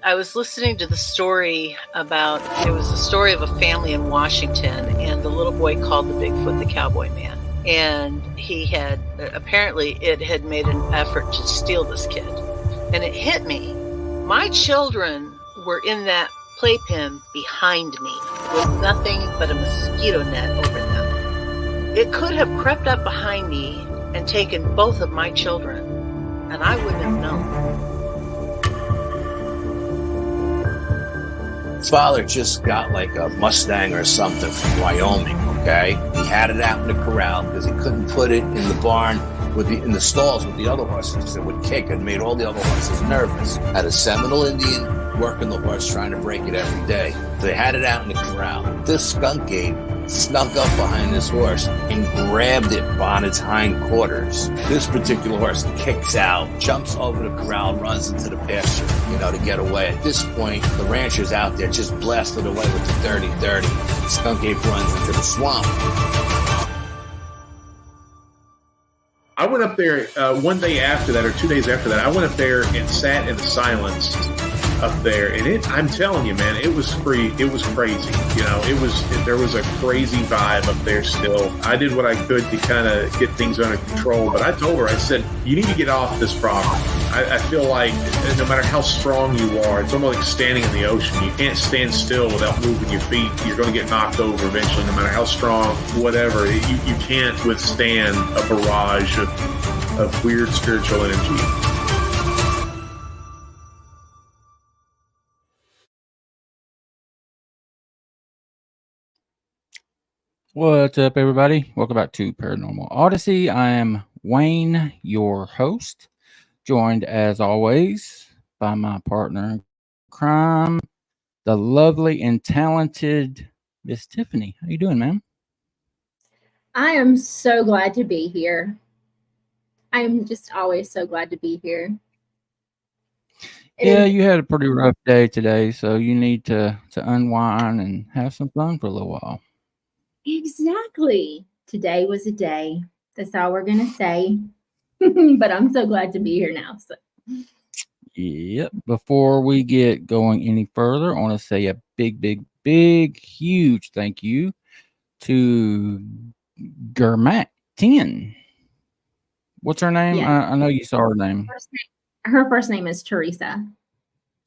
I was listening to the story about, it was a story of a family in Washington, and the little boy called the Bigfoot the Cowboy Man. And he had, apparently it had made an effort to steal this kid. And it hit me. My children were in that playpen behind me with nothing but a mosquito net over them. It could have crept up behind me and taken both of my children, and I wouldn't have known. Father just got like a Mustang or something from Wyoming, okay? He had it out in the corral because he couldn't put it in the barn in the stalls with the other horses because it would kick and made all the other horses nervous. Had a Seminole Indian working the horse trying to break it every day. So they had it out in the corral. This skunk ape snuck up behind this horse and grabbed it on its hind quarters. This particular horse kicks out, jumps over the corral, runs into the pasture, to get away. At this point, the rancher's out there just blasted away with the dirty. The skunk ape runs into the swamp. I went up there one day after that, or 2 days after that. I went up there and sat in the silence up there, and I'm telling you, man, it was free. It was crazy. There was a crazy vibe up there still. I did what I could to kind of get things under control, but I told her, I said, you need to get off this property. I feel like no matter how strong you are, it's almost like standing in the ocean. You can't stand still without moving your feet. You're going to get knocked over eventually, no matter how strong, whatever. You can't withstand a barrage of weird spiritual energy. What's up, everybody? Welcome back to Paranormal Odyssey. I am Wayne, your host, joined as always by my partner in crime, the lovely and talented Miss Tiffany. How you doing, ma'am? I am so glad to be here. I am just always so glad to be here. You had a pretty rough day today, so you need to unwind and have some fun for a little while. Exactly. Today was a day. That's all we're going to say. But I'm so glad to be here now. So. Yep. Before we get going any further, I want to say a big, huge thank you to Germat10. What's her name? Yeah. I know you saw her name. Her first name is Teresa.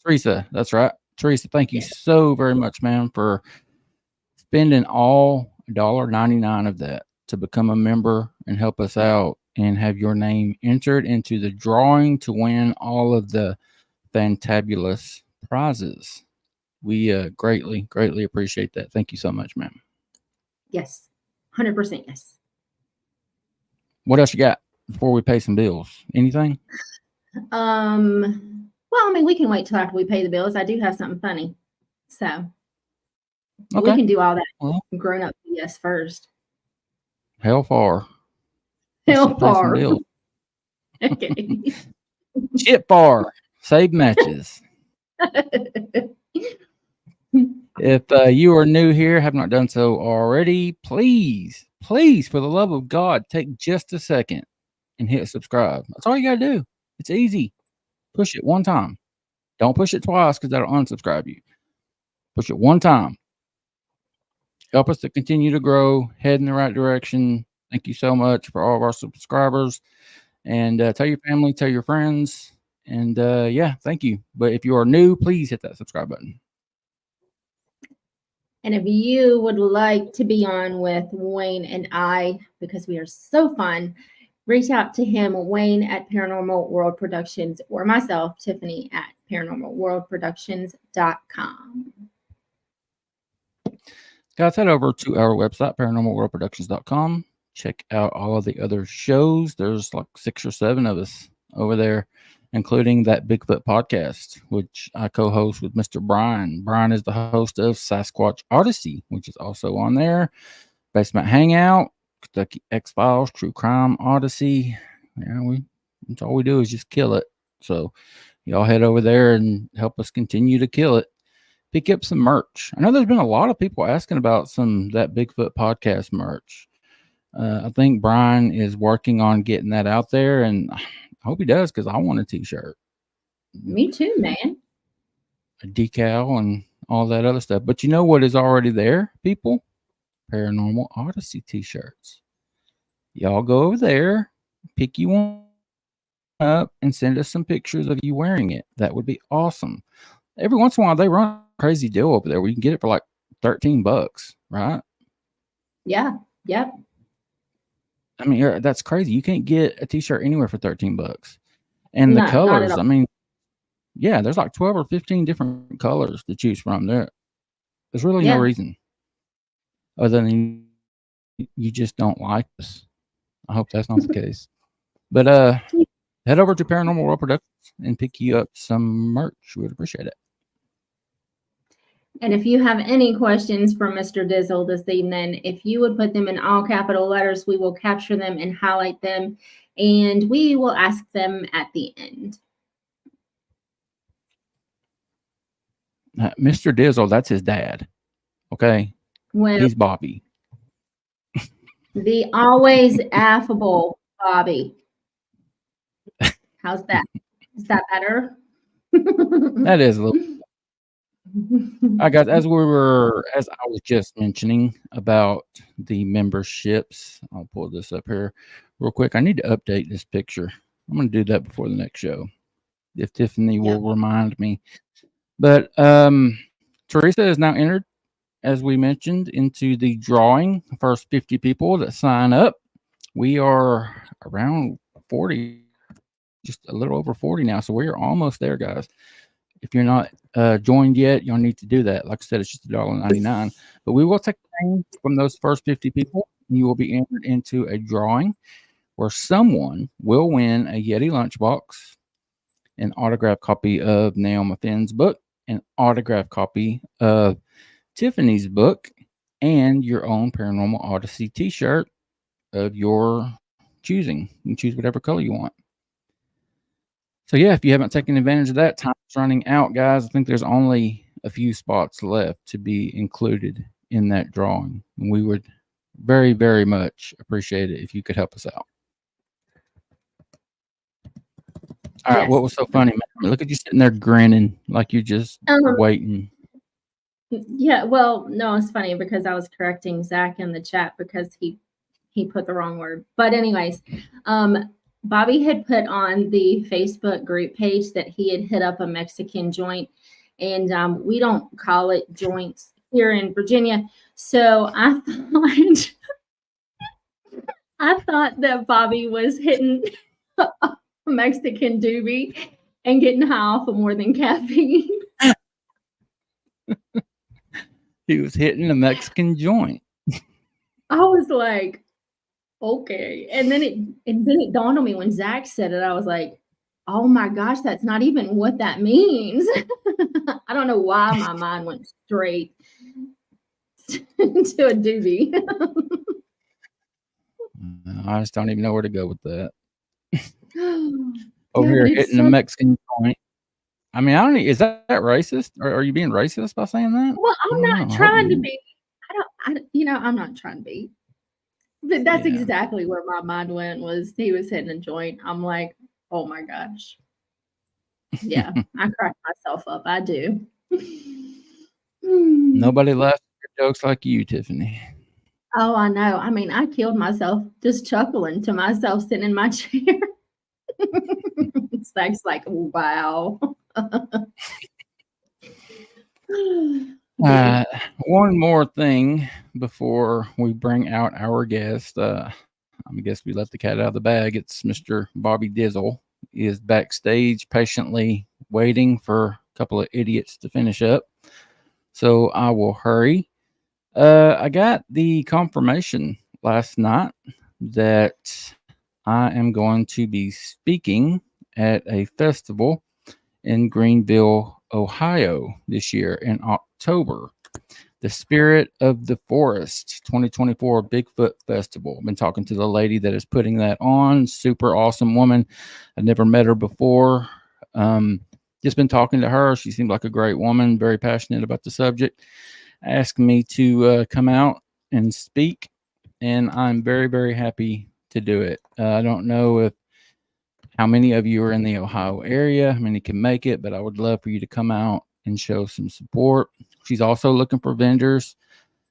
Teresa, that's right. Teresa, thank you so very much, ma'am, for spending all $1.99 of that to become a member and help us out and have your name entered into the drawing to win all of the fantabulous prizes. We greatly appreciate that. Thank you so much, ma'am. Yes, 100% yes. What else you got before we pay some bills? Anything? Well, we can wait till after we pay the bills. I do have something funny. So okay. We can do all that grown up BS first. Hell far. Okay. Chip bar. Save matches. If you are new here, have not done so already, please, for the love of God, take just a second and hit subscribe. That's all you got to do. It's easy. Push it one time. Don't push it twice because that'll unsubscribe you. Push it one time. Help us to continue to grow, head in the right direction. Thank you so much for all of our subscribers. And tell your family, tell your friends. And thank you. But if you are new, please hit that subscribe button. And if you would like to be on with Wayne and I, because we are so fun, reach out to him, Wayne at Paranormal World Productions, or myself, Tiffany at paranormalworldproductions.com. Guys, head over to our website, paranormalworldproductions.com. Check out all of the other shows. There's like 6 or 7 of us over there, including that Bigfoot podcast, which I co-host with Mr. Brian. Brian is the host of Sasquatch Odyssey, which is also on there. Basement Hangout, Kentucky X-Files, True Crime Odyssey. Yeah, that's all we do is just kill it. So y'all head over there and help us continue to kill it. Pick up some merch. I know there's been a lot of people asking about that Bigfoot podcast merch. I think Brian is working on getting that out there, and I hope he does because I want a t-shirt. Me too, man. a decal and all that other stuff. But you know what is already there, people? Paranormal Odyssey t-shirts. Y'all go over there, pick you one up, and send us some pictures of you wearing it. That would be awesome. Every once in a while, they run a crazy deal over there where you can get it for like $13, right? Yeah. Yep. I mean, that's crazy. You can't get a t-shirt anywhere for $13. And the Not at colors, all. I mean, yeah, there's like 12 or 15 different colors to choose from. There's really no Yeah. reason other than you just don't like us. I hope that's not the case. But head over to Paranormal World Productions and pick you up some merch. We would appreciate it. And if you have any questions for Mr. Dizzle this evening, if you would put them in all capital letters, we will capture them and highlight them, and we will ask them at the end. Mr. Dizzle, that's his dad. Okay? Well, he's Bobby. The always affable Bobby. How's that? Is that better? That is a little. I got as I was just mentioning about the memberships. I'll pull this up here real quick. I need to update this picture. I'm going to do that before the next show, if Tiffany will remind me. But Teresa is now entered, as we mentioned, into the drawing. First 50 people that sign up. We are around 40, just a little over 40 now. So we're almost there, guys. If you're not joined yet, you'll need to do that. Like I said, it's just $1.99. But we will take a name from those first 50 people, and you will be entered into a drawing where someone will win a Yeti lunchbox, an autographed copy of Naomi Finn's book, an autographed copy of Tiffany's book, and your own Paranormal Odyssey t-shirt of your choosing. You can choose whatever color you want. So yeah, if you haven't taken advantage of that, time's running out, guys. I think there's only a few spots left to be included in that drawing. And we would very, very much appreciate it if you could help us out. All right, what was so funny, man? Look at you sitting there grinning like you're just waiting. Yeah, well, no, it's funny because I was correcting Zach in the chat because he put the wrong word. But anyways, Bobby had put on the Facebook group page that he had hit up a Mexican joint, and we don't call it joints here in Virginia. So I thought that Bobby was hitting a Mexican doobie and getting high off of more than caffeine. He was hitting a Mexican joint. I was like, okay. And then it dawned on me when Zach said it. I was like, oh my gosh, that's not even what that means. I don't know why my mind went straight to a doobie. I just don't even know where to go with that. Over here hitting a Mexican joint. I mean, I don't. Is that racist? Or are you being racist by saying that? Well, I'm not trying to be. I'm not trying to be. But that's exactly where my mind went. Was he was hitting a joint? I'm like, oh my gosh. Yeah, I crack myself up. I do. Nobody laughs at your jokes like you, Tiffany. Oh, I know. I mean, I killed myself just chuckling to myself sitting in my chair. Zach's like, wow. One more thing before we bring out our guest. I guess we let the cat out of the bag. It's Mr. Bobby Dizzle. He is backstage patiently waiting for a couple of idiots to finish up. So I will hurry. I got the confirmation last night that I am going to be speaking at a festival in Greenville, Ohio this year in October. The Spirit of the Forest 2024 Bigfoot Festival. I've been talking to the lady that is putting that on. Super awesome woman. I've never met her before. Just been talking to her. She seemed like a great woman, very passionate about the subject. Asked me to come out and speak, and I'm very, very happy to do it. I don't know how many of you are in the Ohio area, how many can make it, but I would love for you to come out and show some support. She's also looking for vendors.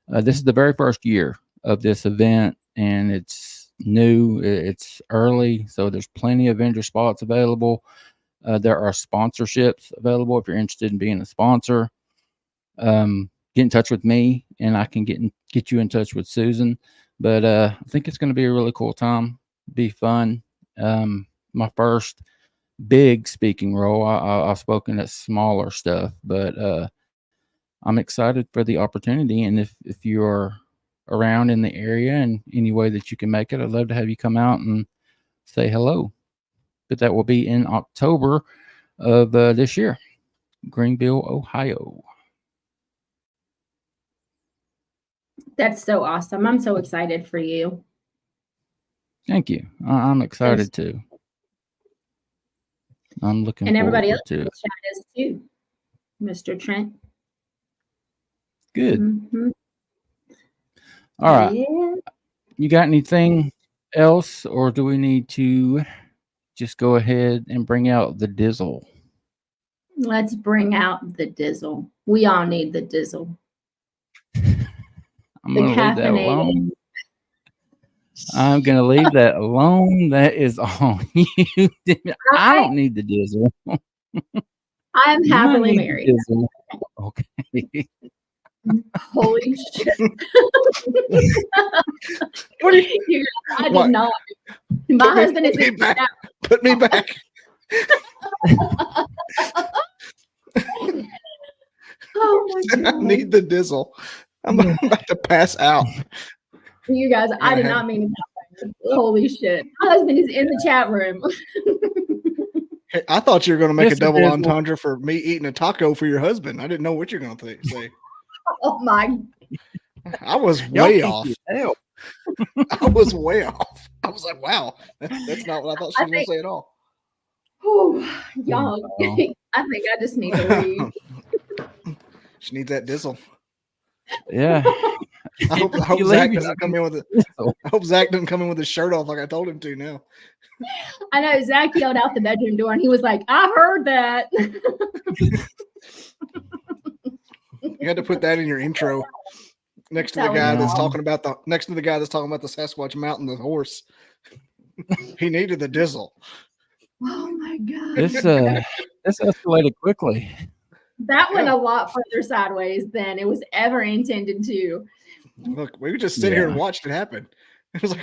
This is the very first year of this event, and it's new. It's early, so there's plenty of vendor spots available. There are sponsorships available if you're interested in being a sponsor. Get in touch with me, and I can get you in touch with Susan. But I think it's going to be a really cool time. Be fun. My first big speaking role. I've spoken at smaller stuff, but I'm excited for the opportunity. And if you're around in the area in any way that you can make it, I'd love to have you come out and say hello. But that will be in October of this year, Greenville, Ohio. That's so awesome. I'm so excited for you. Thank you. I'm excited too. I'm looking and everybody else to in the chat is too, Mr. Trent. Good. Mm-hmm. All right. Yeah. You got anything else, or do we need to just go ahead and bring out the dizzle? Let's bring out the dizzle. We all need the dizzle. I'm going to leave that alone. I'm going to leave that alone. That is on you. I don't need the dizzle. I'm happily married. Okay. Holy shit. What are you? I did not. My husband is in back. Put me back. Oh my God. I need the dizzle. I'm about to pass out. You guys, I did not mean to. Holy shit. My husband is in the chat room. Hey, I thought you were going to make Mr. a double Dizzle. entendre for me eating a taco for your husband. I didn't know what you're going to say. Oh my. I was way off. I was way off. I was like, wow, that's not what I thought she was going to say at all. Whew, y'all, I think I just need to leave. She needs that dizzle. Yeah. I hope Zach doesn't come in with it. I hope Zach doesn't come in with his shirt off like I told him to now. I know Zach yelled out the bedroom door and he was like, I heard that. You had to put that in your intro next to the guy that's talking about the Sasquatch mounting the horse. He needed the dizzle. Oh my God. This escalated quickly. That went a lot further sideways than it was ever intended to. Look, we would just sit here and watched it happen. It was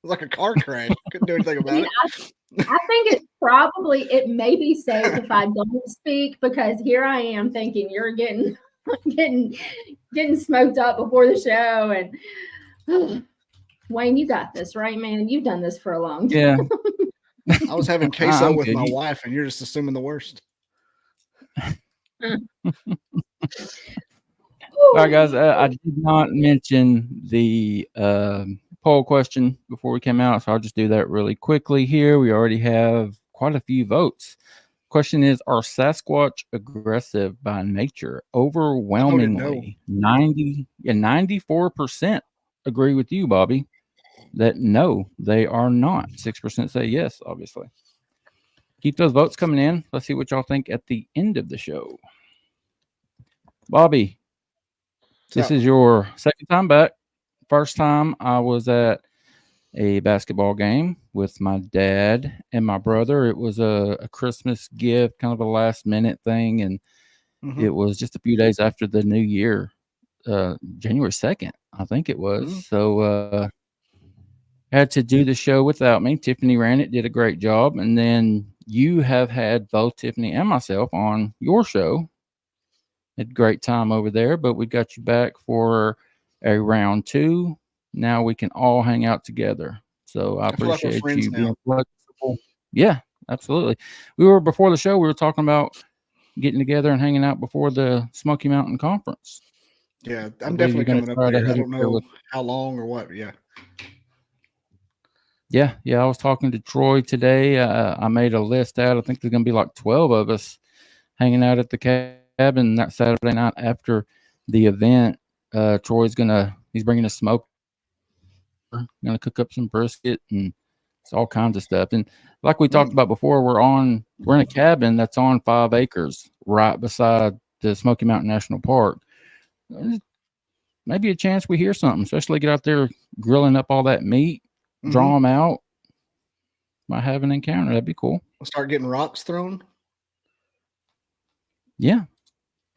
like a car crash. Couldn't do anything about it. I think it may be safe if I don't speak, because here I am thinking you're getting smoked up before the show. And Wayne, you got this, right, man? You've done this for a long time. Yeah. I was having queso with my wife, and you're just assuming the worst. All right, guys. I did not mention the poll question before we came out, so I'll just do that really quickly here. We already have quite a few votes. Question is, are Sasquatch aggressive by nature? Overwhelmingly, 94% agree with you, Bobby, that no, they are not. 6% say yes, obviously. Keep those votes coming in. Let's see what y'all think at the end of the show. Bobby, this is your second time back. First time I was at a basketball game with my dad and my brother. It was a Christmas gift, kind of a last minute thing. And it was just a few days after the new year, January 2nd, I think it was. So had to do the show without me. Tiffany ran it, did a great job. And then you have had both Tiffany and myself on your show. Had a great time over there, but we got you back for a round 2. Now we can all hang out together. So I appreciate you being flexible. Yeah, absolutely. Before the show, we were talking about getting together and hanging out before the Smoky Mountain Conference. Yeah, I'm definitely coming up there. I don't know how long or what, but yeah. Yeah. I was talking to Troy today. I made a list out. I think there's going to be like 12 of us hanging out at the cabin that Saturday night after the event. Troy's he's bringing a smoke. Going to cook up some brisket and it's all kinds of stuff. And like we talked about before, we're in a cabin that's on 5 acres right beside the Smoky Mountain National Park, maybe a chance we hear something, especially get out there grilling up all that meat, draw them out, might have an encounter. That'd be cool. We'll start getting rocks thrown. Yeah.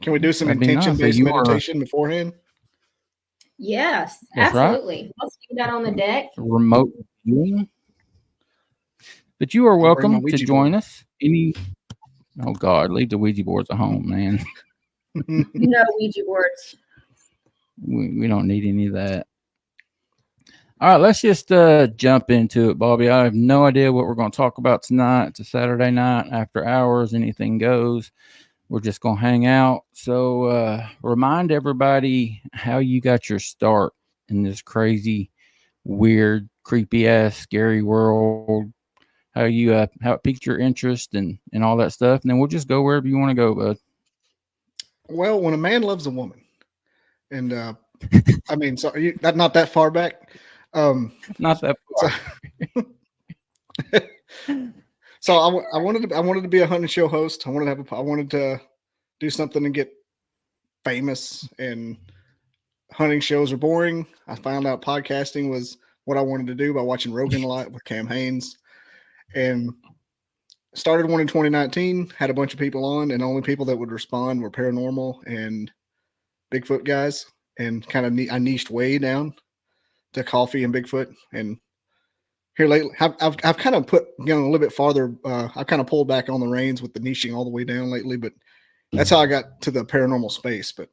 Can we do some intention-based meditation beforehand? Yes, That's absolutely. Right. Let's do that on the deck. Remote viewing. But you are welcome to join us. Oh God, leave the Ouija boards at home, man. No Ouija boards. We don't need any of that. All right, let's just jump into it, Bobby. I have no idea what we're going to talk about tonight. It's a Saturday night, after hours, anything goes. We're just going to hang out. So remind everybody how you got your start in this crazy, weird, creepy-ass, scary world. How it piqued your interest and all that stuff. And then we'll just go wherever you want to go, bud. Well, when a man loves a woman, and I mean, so not that far back. Not that far. So I wanted to be a hunting show host. I wanted to do something and get famous. And hunting shows are boring. I found out podcasting was what I wanted to do by watching Rogan a lot with Cam Haines, and started one in 2019. Had a bunch of people on, and the only people that would respond were paranormal and Bigfoot guys. And kind of I niched way down to coffee and Bigfoot. And here lately, I've kind of put a little bit farther. I kind of pulled back on the reins with the niching all the way down lately, but that's how I got to the paranormal space. But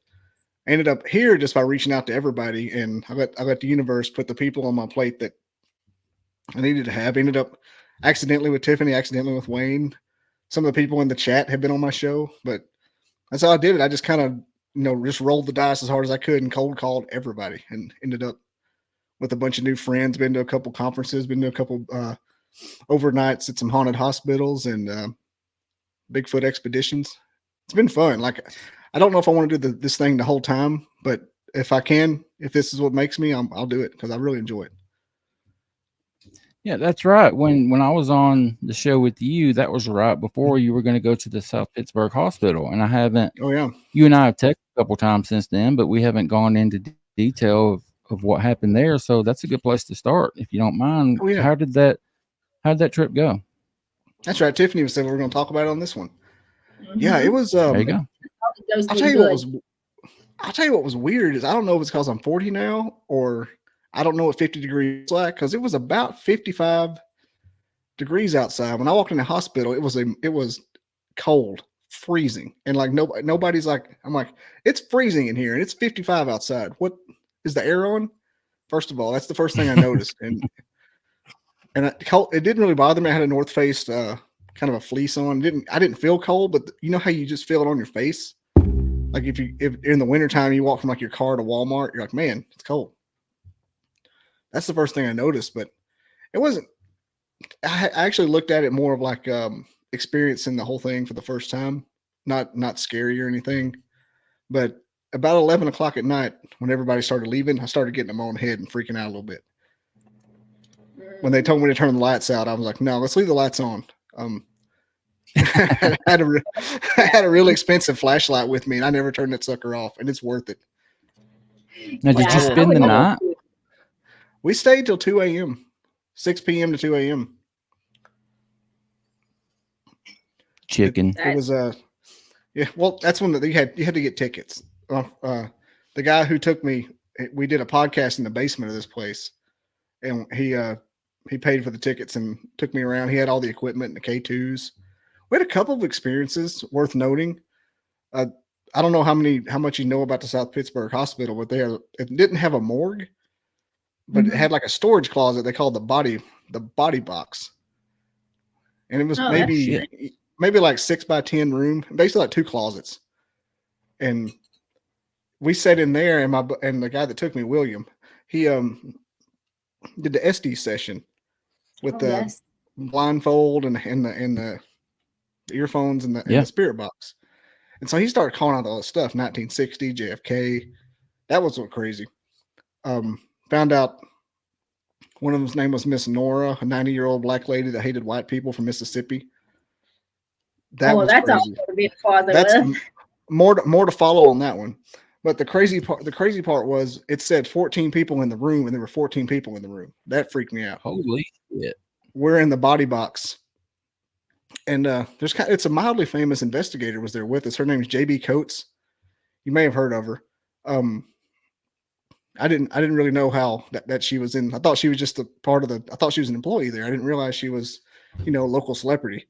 I ended up here just by reaching out to everybody, and I let the universe put the people on my plate that I needed to have. Ended up accidentally with Tiffany, accidentally with Wayne. Some of the people in the chat have been on my show, but that's how I did it. I just kind of just rolled the dice as hard as I could and cold called everybody, and ended up with a bunch of new friends. Been to a couple conferences, been to a couple overnights at some haunted hospitals and Bigfoot expeditions. It's been fun. Like, I don't know if I want to do this thing the whole time, but if I can, if this is what makes me, I'll do it because I really enjoy it. Yeah, that's right. When I was on the show with you, that was right before you were going to go to the South Pittsburgh Hospital, and I haven't. Oh yeah. You and I have texted a couple times since then, but we haven't gone into detail of what happened there. So that's a good place to start, if you don't mind. Oh, yeah. How did that trip go? That's right. Tiffany was saying we're going to talk about it on this one. Mm-hmm. Yeah, it was. There you go. I'll tell you what was weird is I don't know if it's because I'm 40 now or I don't know what 50 degrees is like, because it was about 55 degrees outside. When I walked in the hospital, it was cold, freezing, and like nobody's like, I'm like, it's freezing in here and it's 55 outside. What is the air on? First of all, that's the first thing I noticed, and it didn't really bother me. I had a North Face kind of a fleece on. I didn't feel cold, but you know how you just feel it on your face. Like if in the wintertime you walk from like your car to Walmart, you're like, man, it's cold. That's the first thing I noticed, but it wasn't. I actually looked at it more of like experiencing the whole thing for the first time, not scary or anything. But about 11 o'clock at night, when everybody started leaving, I started getting in my own head and freaking out a little bit. When they told me to turn the lights out, I was like, no, let's leave the lights on. I had a really expensive flashlight with me, and I never turned that sucker off, and it's worth it. Now, did you spend the night? We stayed till 2 a.m., 6 p.m. to 2 a.m. Chicken. It was yeah. Well, that's when you had to get tickets. The guy who took me, we did a podcast in the basement of this place, and he paid for the tickets and took me around. He had all the equipment and the K2s. We had a couple of experiences worth noting. I don't know how much you know about the South Pittsburgh Hospital, but it didn't have a morgue, but it had like a storage closet they called the body box. And it was maybe like 6 by 10 room, basically like 2 closets. And we sat in there, and the guy that took me, William, he did the SD session with the blindfold and the earphones and the spirit box. And so he started calling out all this stuff, 1960, JFK. That was so crazy. Found out one of them's name was Miss Nora, a 90-year-old black lady that hated white people from Mississippi. That was that's crazy. all to be a closet with. more to follow on that one. But the crazy part was it said 14 people in the room, and there were 14 people in the room. That freaked me out. Holy shit! We're in the body box, and it's a mildly famous investigator was there with us. Her name is JB Coates. You may have heard of her. I didn't really know how that she was in. I thought she was just a part of I thought she was an employee there. I didn't realize she was, a local celebrity.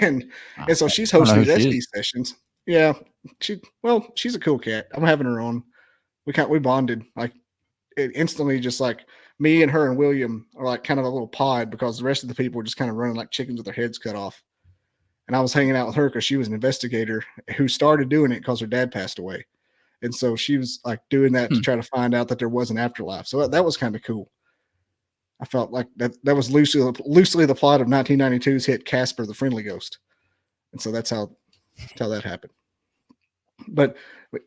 and so she's hosting these SP sessions. Yeah, she's a cool cat. I'm having her on. We bonded like it instantly, just like me and her and William are like kind of a little pod, because the rest of the people were just kind of running like chickens with their heads cut off. And I was hanging out with her because she was an investigator who started doing it because her dad passed away. And so she was like doing that to try to find out that there was an afterlife. So that was kind of cool. I felt like that was loosely the plot of 1992's hit Casper the Friendly Ghost. And so that's how that happened. But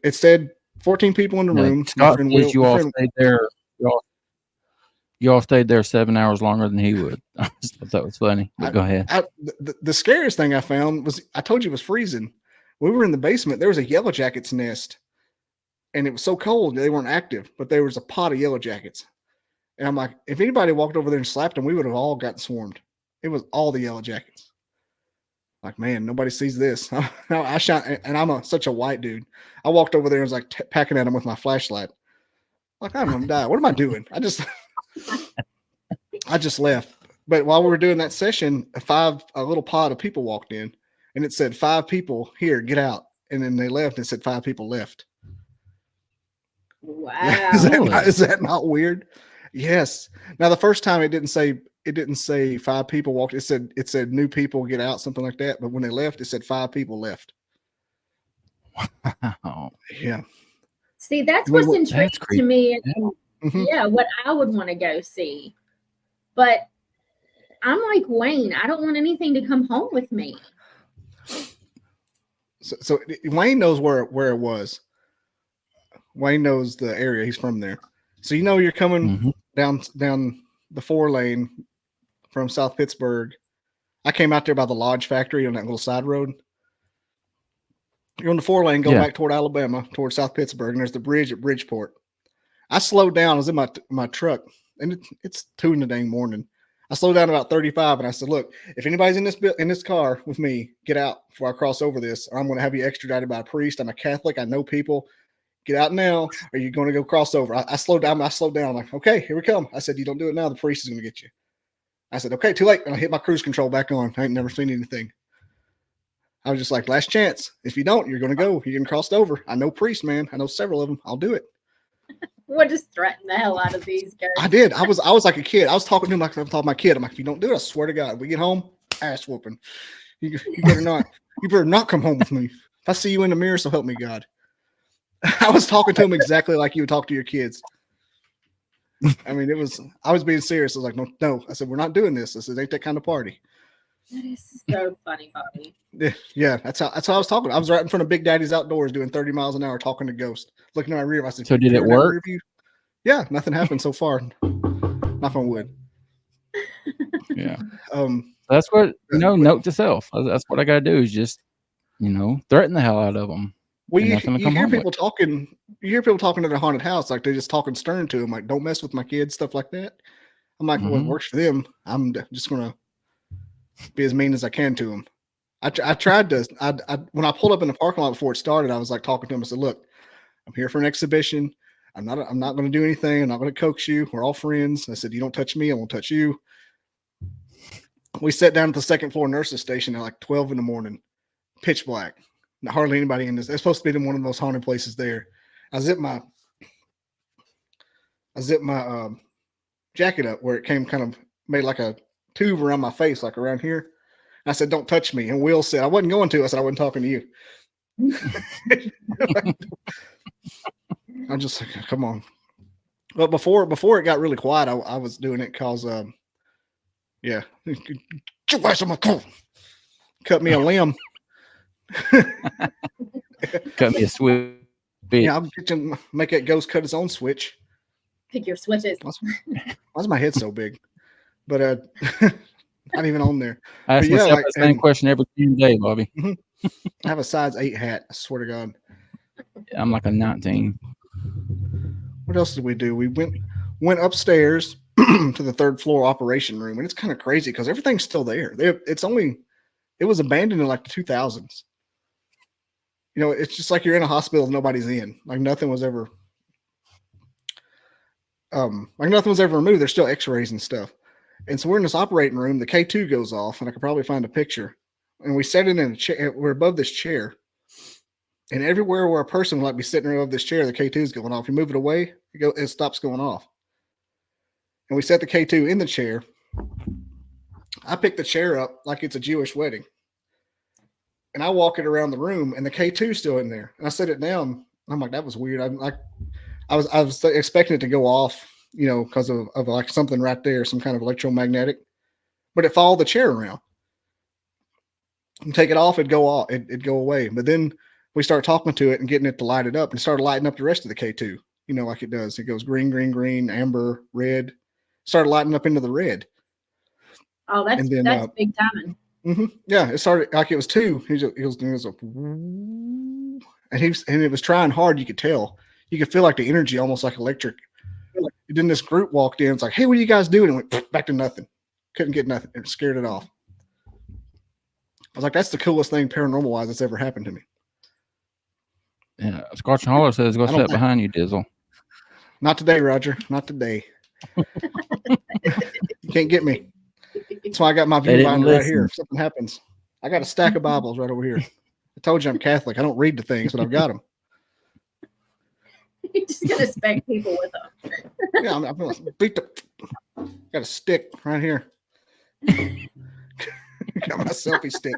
it said 14 people in the room. Scott says you all stayed there. You all stayed there 7 hours longer than he would. I just thought that was funny. But go ahead. The scariest thing I found was, I told you it was freezing. We were in the basement. There was a yellow jacket's nest. And it was so cold, they weren't active, but there was a pot of yellow jackets. And I'm like, if anybody walked over there and slapped them, we would have all gotten swarmed. It was all the yellow jackets. Like, man, nobody sees this. I shot, and I'm such a white dude. I walked over there and was like packing at them with my flashlight. Like, I'm gonna die. What am I doing? I just left. But while we were doing that session, a little pod of people walked in, and it said 5 people here, get out. And then they left, and it said 5 people left. Wow. Is that not weird? Yes. Now the first time it didn't say 5 people walked. It said new people get out, something like that. But when they left, it said 5 people left. Wow. Yeah. See, that's what's intriguing to me. And, mm-hmm. Yeah, what I would want to go see. But I'm like Wayne. I don't want anything to come home with me. So Wayne knows where it was. Wayne knows the area. He's from there. So you're coming down the 4-lane from South Pittsburgh. I came out there by the Lodge Factory on that little side road. You're on the 4-lane, go back toward Alabama, toward South Pittsburgh, and there's the bridge at Bridgeport. I slowed down. I was in my truck, and it's 2 in the dang morning. I slowed down about 35, and I said, "Look, if anybody's in this car with me, get out before I cross over this, or I'm going to have you extradited by a priest. I'm a Catholic. I know people. Get out now, or are you going to go cross over?" I slowed down. I'm like, "Okay, here we come." I said, "You don't do it now, the priest is going to get you." I said, "Okay, too late." And I hit my cruise control back on. I ain't never seen anything. I was just like, last chance. If you don't, you're going to go. You're going to cross over. I know priests, man. I know several of them. I'll do it. We'll just threaten the hell out of these guys. I did. I was like a kid. I was talking to him like I told my kid. I'm like, if you don't do it, I swear to God, we get home, ass whooping. You better not. You better not come home with me. If I see you in the mirror, so help me God. I was talking to him exactly like you would talk to your kids. I mean, I was being serious. I was like, no. I said, we're not doing this. I said, ain't that kind of party. That is so funny, Bobby. Yeah, that's how I was talking. I was right in front of Big Daddy's Outdoors doing 30 miles an hour talking to Ghost. Looking at my rear. I said, so did it work? Yeah, nothing happened so far. Knock on wood. Yeah. That's what, note to self. That's what I got to do is just, threaten the hell out of them. Well, you hear people talking. You hear people talking to their haunted house, like they're just talking stern to them, like "Don't mess with my kids," stuff like that. I'm like, well, it works for them. I'm just gonna be as mean as I can to them. I tried to. When I pulled up in the parking lot before it started, I was like talking to him. I said, "Look, I'm here for an exhibition. I'm not going to do anything. I'm not going to coax you. We're all friends." I said, "You don't touch me, I won't touch you." We sat down at the second floor nurses station at like 12 in the morning, pitch black. Not hardly anybody in this. It's supposed to be in one of the most haunted places there. I zipped my jacket up where it came kind of made like a tube around my face, like around here. And I said, "Don't touch me." And Will said, "I wasn't going to." I said, "I wasn't talking to you." I'm just like, come on. But before it got really quiet, I was doing it because, get your ass on my car. Cut me a limb. Cut me a switch. Yeah, I'll get you, make that ghost cut his own switch. Pick your switches. Why's my head so big? But not even on there. I ask myself the same question every day, Bobby. I have a size 8 hat. I swear to God. I'm like a 19. What else did we do? We went upstairs to the 3rd floor operation room, and it's kind of crazy because everything's still there. It was abandoned in like the 2000s. You know, it's just like you're in a hospital nobody's in. Like nothing was ever removed. There's still x-rays and stuff. And so we're in this operating room, the K2 goes off, and I could probably find a picture. And we sat in a chair, we're above this chair. And everywhere where a person would like be sitting above this chair, the K2 is going off. You move it away, it stops going off. And we set the K2 in the chair. I picked the chair up like it's a Jewish wedding. And I walk it around the room, and the K2 is still in there. And I set it down. I'm like, that was weird. I was expecting it to go off, you know, because of like something right there, some kind of electromagnetic. But it followed the chair around. You take it off, it'd go off, it'd go away. But then we start talking to it and getting it to light it up, and it started lighting up the rest of the K2, you know, like it does. It goes green, green, green, amber, red. Started lighting up into the red. Oh, that's big timing. Mm-hmm. Yeah, it started like it was 2. He was doing this, and it was trying hard. You could tell, you could feel like the energy, almost like electric. And then this group walked in. It's like, hey, what are you guys doing? And went back to nothing. Couldn't get nothing. It scared it off. I was like, that's the coolest thing paranormal wise that's ever happened to me. Yeah, Scotch and Holler says, "Go sit behind you, Dizzle." Not today, Roger. Not today. You can't get me. That's why I got my view binder right here. If something happens, I got a stack of Bibles right over here. I told you I'm Catholic. I don't read the things, but I've got them. You're just gonna spank people with them. Yeah, I'm gonna beat the. Got a stick right here. Got my selfie stick.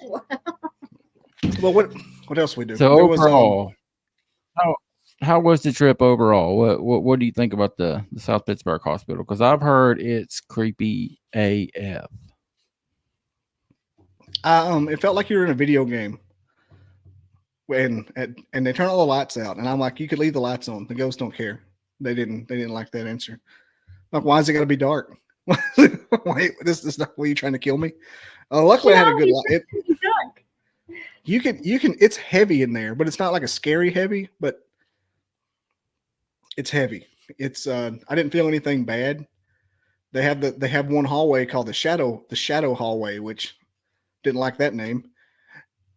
Wow. Well, what else we do? So overall, how was the trip overall? What do you think about the South Pittsburgh Hospital? Because I've heard it's creepy AF. It felt like you were in a video game. And they turn all the lights out, and I'm like, you could leave the lights on. The ghosts don't care. They didn't like that answer. Like, why is it got to be dark? Wait, this is not. Were you trying to kill me? Luckily, I had a good light. You can. It's heavy in there, but it's not like a scary heavy. But it's heavy. It's. I didn't feel anything bad. They have one hallway called the shadow hallway, which didn't like that name.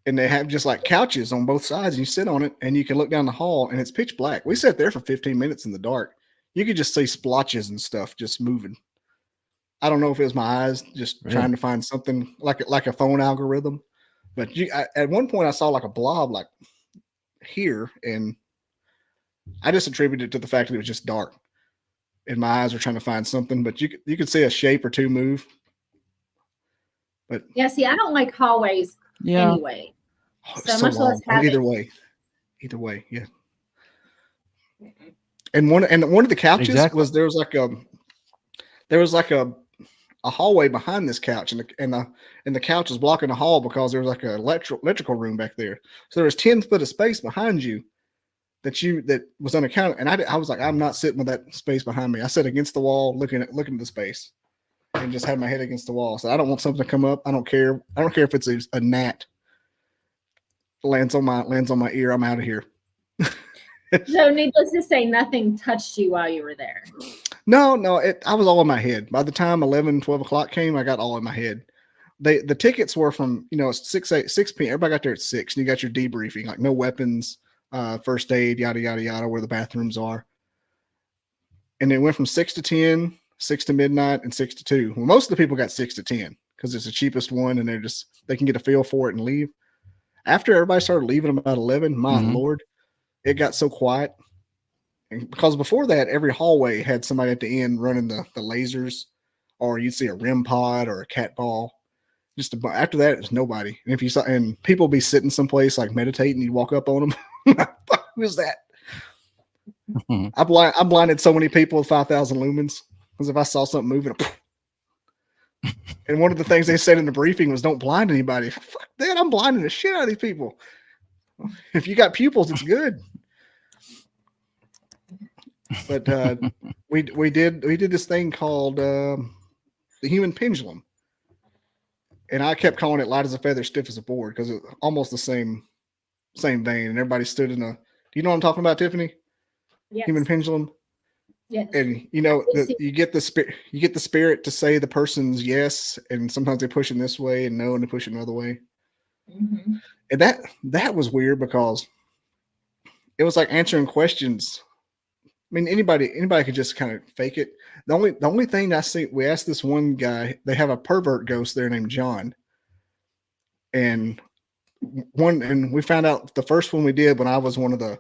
And they have just like couches on both sides, and you sit on it, and you can look down the hall, and it's pitch black. We sat there for 15 minutes in the dark. You could just see splotches and stuff just moving. I don't know if it was my eyes just trying to find something like a phone algorithm, but at one point I saw like a blob like here, and I just attributed it to the fact that it was just dark, and my eyes were trying to find something. But you could see a shape or two move. But yeah, see, I don't like hallways. Yeah. Anyway, so much less either way, yeah. And one of the couches was there was like a hallway behind this couch, and the couch was blocking the hall because there was like a electrical room back there. So there was 10 foot of space behind you that was unaccounted. And I was like, I'm not sitting with that space behind me. I sat against the wall, looking at the space, and just had my head against the wall. So I don't want something to come up. I don't care if it's a gnat lands on my ear. I'm out of here. So needless to say, nothing touched you while you were there. No, I was all in my head. By the time 11, 12 o'clock came, I got all in my head. The tickets were from, 6 p.m. Everybody got there at 6, and you got your debriefing, like no weapons, first aid, yada, yada, yada, where the bathrooms are. And it went from 6 to 10, 6 to midnight, and 6 to 2. Well, most of the people got 6 to 10 because it's the cheapest one, and they can get a feel for it and leave. After everybody started leaving about 11, my Lord, it got so quiet. And because before that, every hallway had somebody at the end running the lasers, or you'd see a REM pod or a cat ball. After that, it was nobody. And if you saw, and people be sitting someplace like meditating, you walk up on them. Who is that? I blinded so many people with 5,000 lumens because if I saw something moving, and one of the things they said in the briefing was, "Don't blind anybody." Fuck that! I'm blinding the shit out of these people. If you got pupils, it's good. But we did this thing called the human pendulum, and I kept calling it light as a feather, stiff as a board, because it's almost the same vein. And everybody stood in a. Do you know what I'm talking about, Tiffany? Yes. Human pendulum. Yes. And you know you get the spirit to say the person's yes, and sometimes they push in this way and no, and they push it another way. Mm-hmm. And that was weird because it was like answering questions. I mean, anybody could just kind of fake it. The only thing I see, we asked this one guy. They have a pervert ghost there named John, and we found out the first one we did when I was one of the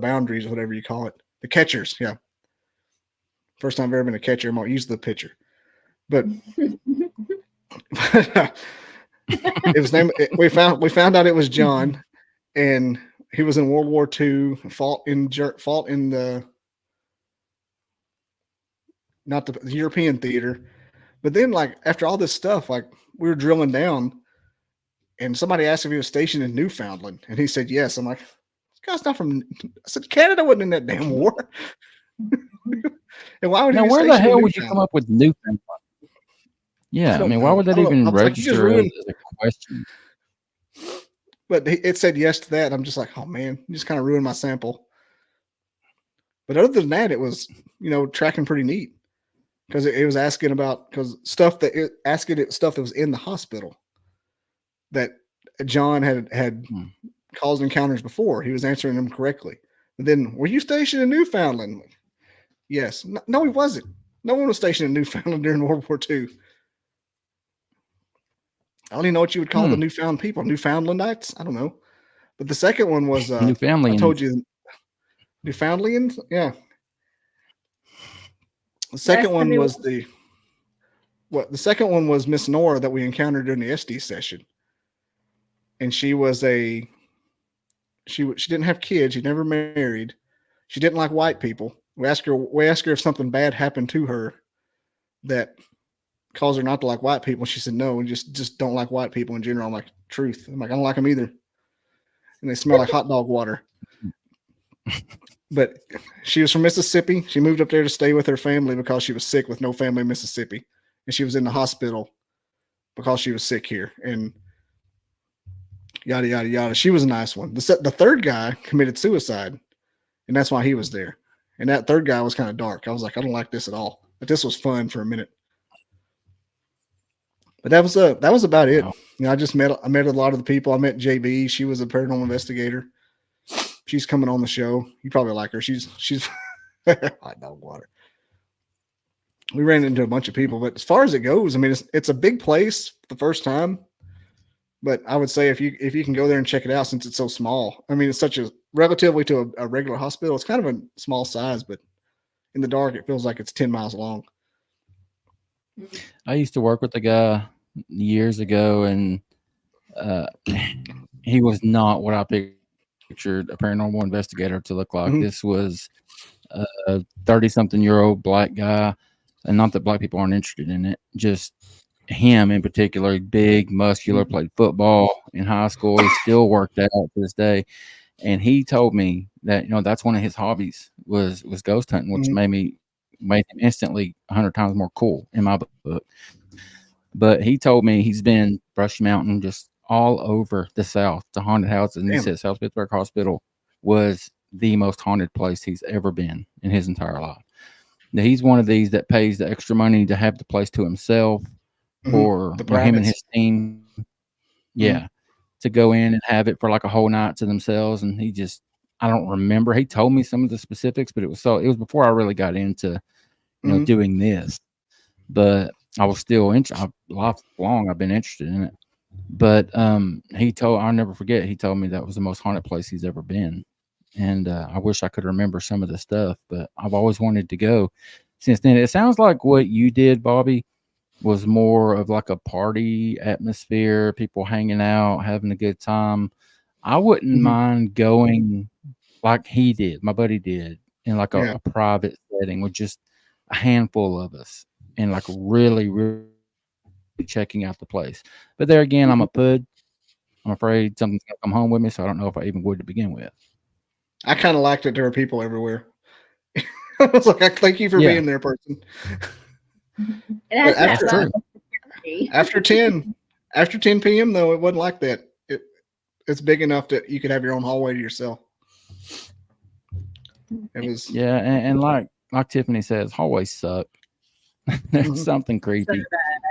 boundaries, or whatever you call it. The catchers, yeah. First time I've ever been a catcher. I'm gonna use the pitcher, but it was named. We found out it was John, and he was in World War II. Fought in the not the European theater, but then like after all this stuff, like we were drilling down, and somebody asked if he was stationed in Newfoundland, and he said yes. I'm like, this guy's not from. I said Canada wasn't in that damn war. And why would now, he? where the hell would you come up with Newfoundland? Yeah, I mean, why would that even register as a question? But it said yes to that. I'm just like, oh man, you just kind of ruined my sample. But other than that, it was, tracking pretty neat, because it was asking about stuff that was in the hospital that John had caused encounters before. He was answering them correctly. And then, were you stationed in Newfoundland? Yes. No, he wasn't. No one was stationed in Newfoundland during World War II. I don't even know what you would call the Newfound people. Newfoundlandites? I don't know. But the second one was Newfoundland. I told you, Newfoundlands? Yeah. The second one was the second one was Miss Nora that we encountered during the SD session. And she was she didn't have kids. She never married. She didn't like white people. We asked her if something bad happened to her that caused her not to like white people. She said no, and just don't like white people in general. I'm like, truth. I'm like, I don't like them either, and they smell like hot dog water. But she was from Mississippi. She moved up there to stay with her family because she was sick with no family in Mississippi, and she was in the hospital because she was sick here, and yada yada yada. She was a nice one. The third guy committed suicide, and that's why he was there. And that third guy was kind of dark. I was like, I don't like this at all. But this was fun for a minute. But that was about it. Wow. I met a lot of the people. I met JB. She was a paranormal investigator. She's coming on the show. You probably like her. She's hot dog water. We ran into a bunch of people, but as far as it goes, I mean, it's a big place the first time. But I would say if you can go there and check it out, since it's so small. I mean, it's such a relatively to a regular hospital. It's kind of a small size, but in the dark, it feels like it's 10 miles long. I used to work with a guy years ago, and he was not what I pictured a paranormal investigator to look like. Mm-hmm. This was a 30-something-year-old black guy, and not that black people aren't interested in it, just him in particular, big, muscular, played football in high school. He still worked out to this day. And he told me that, that's one of his hobbies was ghost hunting, which made him instantly 100 times more cool in my book. But he told me he's been Brushy Mountain, just all over the South, to haunted houses. And he said South Pittsburgh Hospital was the most haunted place he's ever been in his entire life. Now, he's one of these that pays the extra money to have the place to himself, or him and his team. Yeah. To go in and have it for like a whole night to themselves. And I don't remember. He told me some of the specifics, but it was before I really got into, doing this. But I was still lifelong. I've been interested in it. But I'll never forget. He told me that was the most haunted place he's ever been. And I wish I could remember some of the stuff, but I've always wanted to go since then. It sounds like what you did, Bobby, was more of like a party atmosphere, people hanging out, having a good time. I wouldn't mind going like he did, my buddy did, in like a private setting with just a handful of us and like really, really checking out the place. But there again, I'm a pud. I'm afraid something's gonna come home with me, so I don't know if I even would to begin with. I kind of liked it. There were people everywhere. I was like, I thank you for being there, person. That's true. be. After 10 p.m. though, it wasn't like that. It's big enough that you could have your own hallway to yourself. It was and like Tiffany says, hallways suck. There's something creepy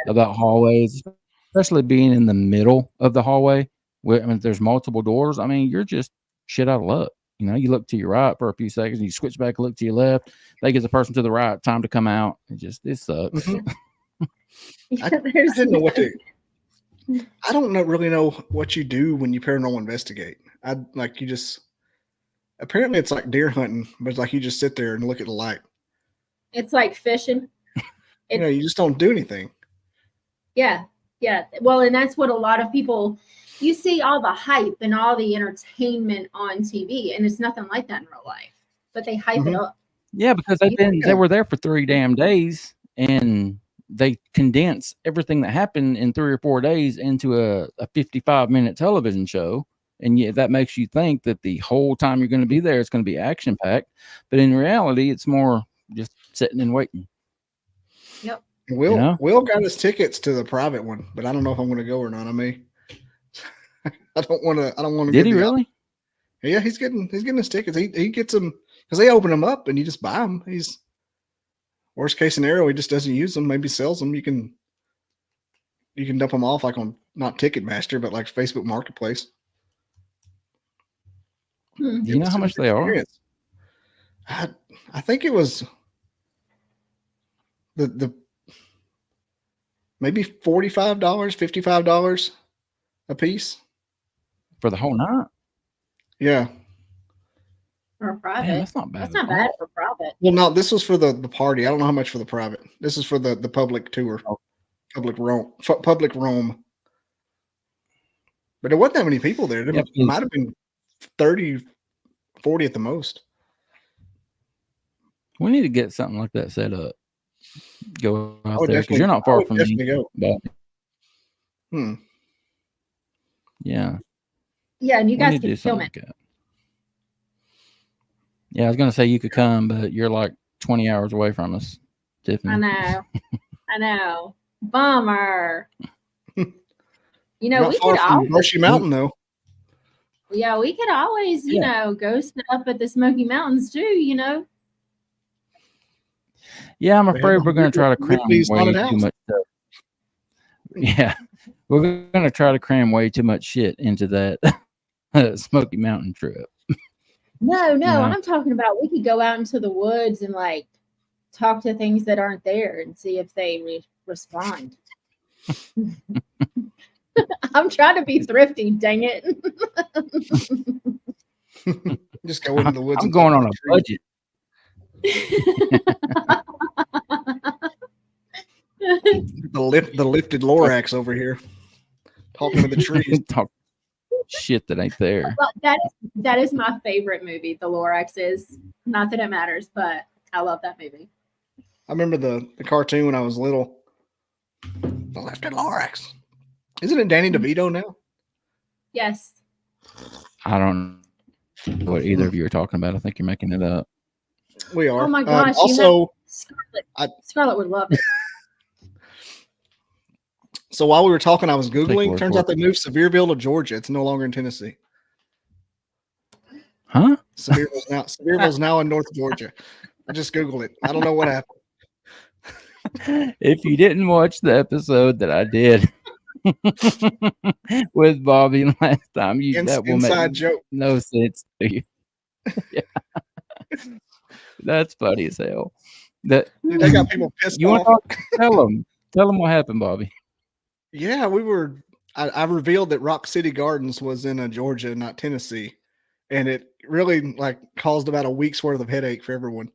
about hallways, especially being in the middle of the hallway where there's multiple doors. I mean, you're just shit out of luck. You know, you look to your right for a few seconds, you switch back, look to your left. That gives the person to the right time to come out. It sucks. I didn't know what to. I don't really know what you do when you paranormal investigate. Apparently it's like deer hunting, but it's like you just sit there and look at the light. It's like fishing. You just don't do anything. Yeah. Well, and that's what a lot of people, you see all the hype and all the entertainment on TV, and it's nothing like that in real life. But they hype it up. Yeah, because they were there for 3 damn days, and they condense everything that happened in 3 or 4 days into a 55-minute television show. And yet that makes you think that the whole time you're going to be there, it's going to be action packed. But in reality, it's more just sitting and waiting. Yep. Will got his tickets to the private one, but I don't know if I'm going to go or not. I mean, I don't want to. Did he really? Yeah, he's getting his tickets. He gets them because they open them up and you just buy them. He's worst case scenario, he just doesn't use them. Maybe sells them. You can dump them off like on not Ticketmaster, but like Facebook Marketplace. Do you know how much they are? I think it was the maybe $45, $55 a piece for the whole night. Yeah. For private. Man, that's not bad. That's not bad for private. Well, no, this was for the party. I don't know how much for the private. This is for the public tour, public roam. But there wasn't that many people there. There might have been 30, 40 at the most. We need to get something like that set up. Go out there because you're not far from me. But, yeah. Yeah, and you guys can film it. Like yeah, I was going to say you could come, but you're like 20 hours away from us, Tiffany. I know. Bummer. We could always Brushy Mountain though. Yeah, we could always, go sit up at the Smoky Mountains too, Yeah, I'm afraid we're going to try to cram way too much stuff. Yeah, we're going to try to cram way too much shit into that Smoky Mountain trip. No, I'm talking about we could go out into the woods and like talk to things that aren't there and see if they respond. I'm trying to be thrifty, dang it. Just go into the woods. I'm going on a budget. The lifted Lorax over here, talking to the trees. Talk shit that ain't there. Well, that is my favorite movie. The Lorax is, not that it matters, but I love that movie. I remember the cartoon when I was little. The lifted Lorax. Isn't it Danny DeVito now? Yes. I don't know what either of you are talking about. I think you're making it up. We are. Oh my gosh! Also, Scarlett would love it. So while we were talking, I was Googling. Turns out they moved Sevierville to Georgia. It's no longer in Tennessee. Huh? Sevierville's now in North Georgia. I just Googled it. I don't know what happened. If you didn't watch the episode that I did with Bobby last time, that will make joke. No sense to you. Yeah. That's funny as hell. Dude, they got people pissed off. Tell them what happened, Bobby. Yeah, I revealed that Rock City Gardens was in Georgia, not Tennessee. And it really caused about a week's worth of headache for everyone.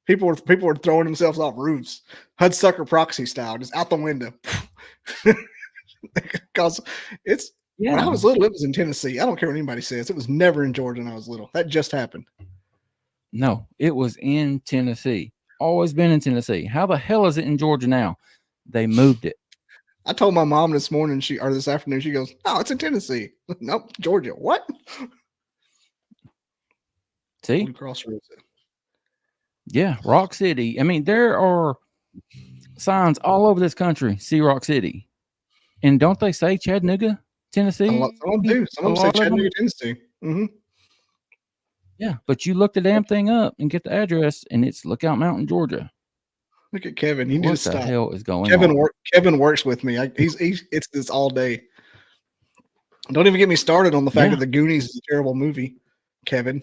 People were throwing themselves off roofs, Hudsucker Proxy style, just out the window. Because when I was little, it was in Tennessee. I don't care what anybody says. It was never in Georgia when I was little. That just happened. No, it was in Tennessee. Always been in Tennessee. How the hell is it in Georgia now? They moved it. I told my mom this morning, this afternoon, she goes, "Oh, it's in Tennessee." Nope, Georgia. What? See? Crossroads. Yeah, Rock City. I mean, there are signs all over this country. See Rock City. And don't they say Chattanooga, Tennessee? Some of them do. Some of them say Chattanooga, Tennessee. Mm-hmm. Yeah, but you look the damn thing up and get the address, and it's Lookout Mountain, Georgia. Look at Kevin. You need What to the stop. hell is going Kevin on? Kevin works with me. It's all day. Don't even get me started on the fact that The Goonies is a terrible movie, Kevin.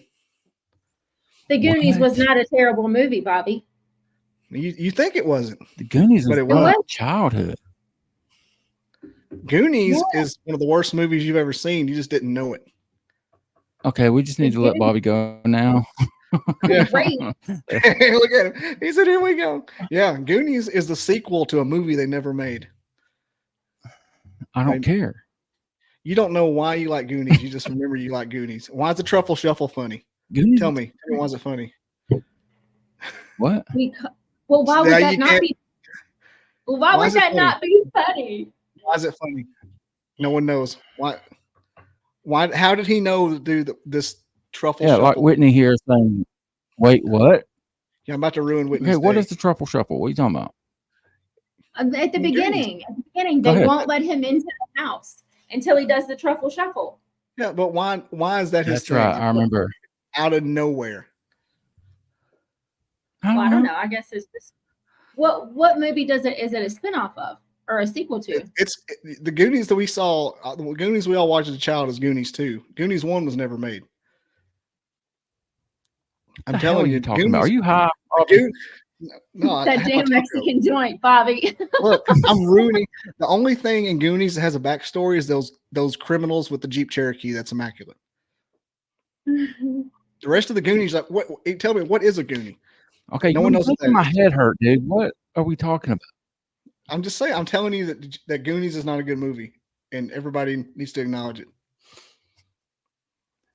The Goonies was not a terrible movie, Bobby. You think it wasn't? The Goonies but is it was. Childhood. Goonies is one of the worst movies you've ever seen. You just didn't know it. Okay, we just need to let Bobby go now. Yeah. Look at him. He said, "Here we go." Yeah, Goonies is the sequel to a movie they never made. I don't care. You don't know why you like Goonies. You just remember you like Goonies. Why is the Truffle Shuffle funny? Goonies? Tell me why is it funny? What? Well, why would that not be? Well, why would that not be funny? Why is it funny? No one knows why. Why? How did he know to do this Truffle Shuffle? Yeah, like Whitney here saying, "Wait, what?" Yeah, I'm about to ruin Whitney's Okay, what day. is the Truffle Shuffle? What are you talking about? At the beginning, they won't let him into the house until he does the Truffle Shuffle. Yeah, but why is that his thing? That's right. I remember. Out of nowhere. I don't know. I guess it's just what movie is it a spinoff of or a sequel to? It's the Goonies that we saw. The Goonies we all watched as a child is Goonies 2. Goonies 1 was never made. I'm telling you, talking about. Are you high? No, that damn Mexican joint, Bobby. Look, I'm ruining. The only thing in Goonies that has a backstory is those criminals with the Jeep Cherokee. That's immaculate. The rest of the Goonies, like, what? Tell me, what is a Goonie? Okay, no one knows. My head hurt, dude. What are we talking about? I'm just saying. I'm telling you that Goonies is not a good movie, and everybody needs to acknowledge it.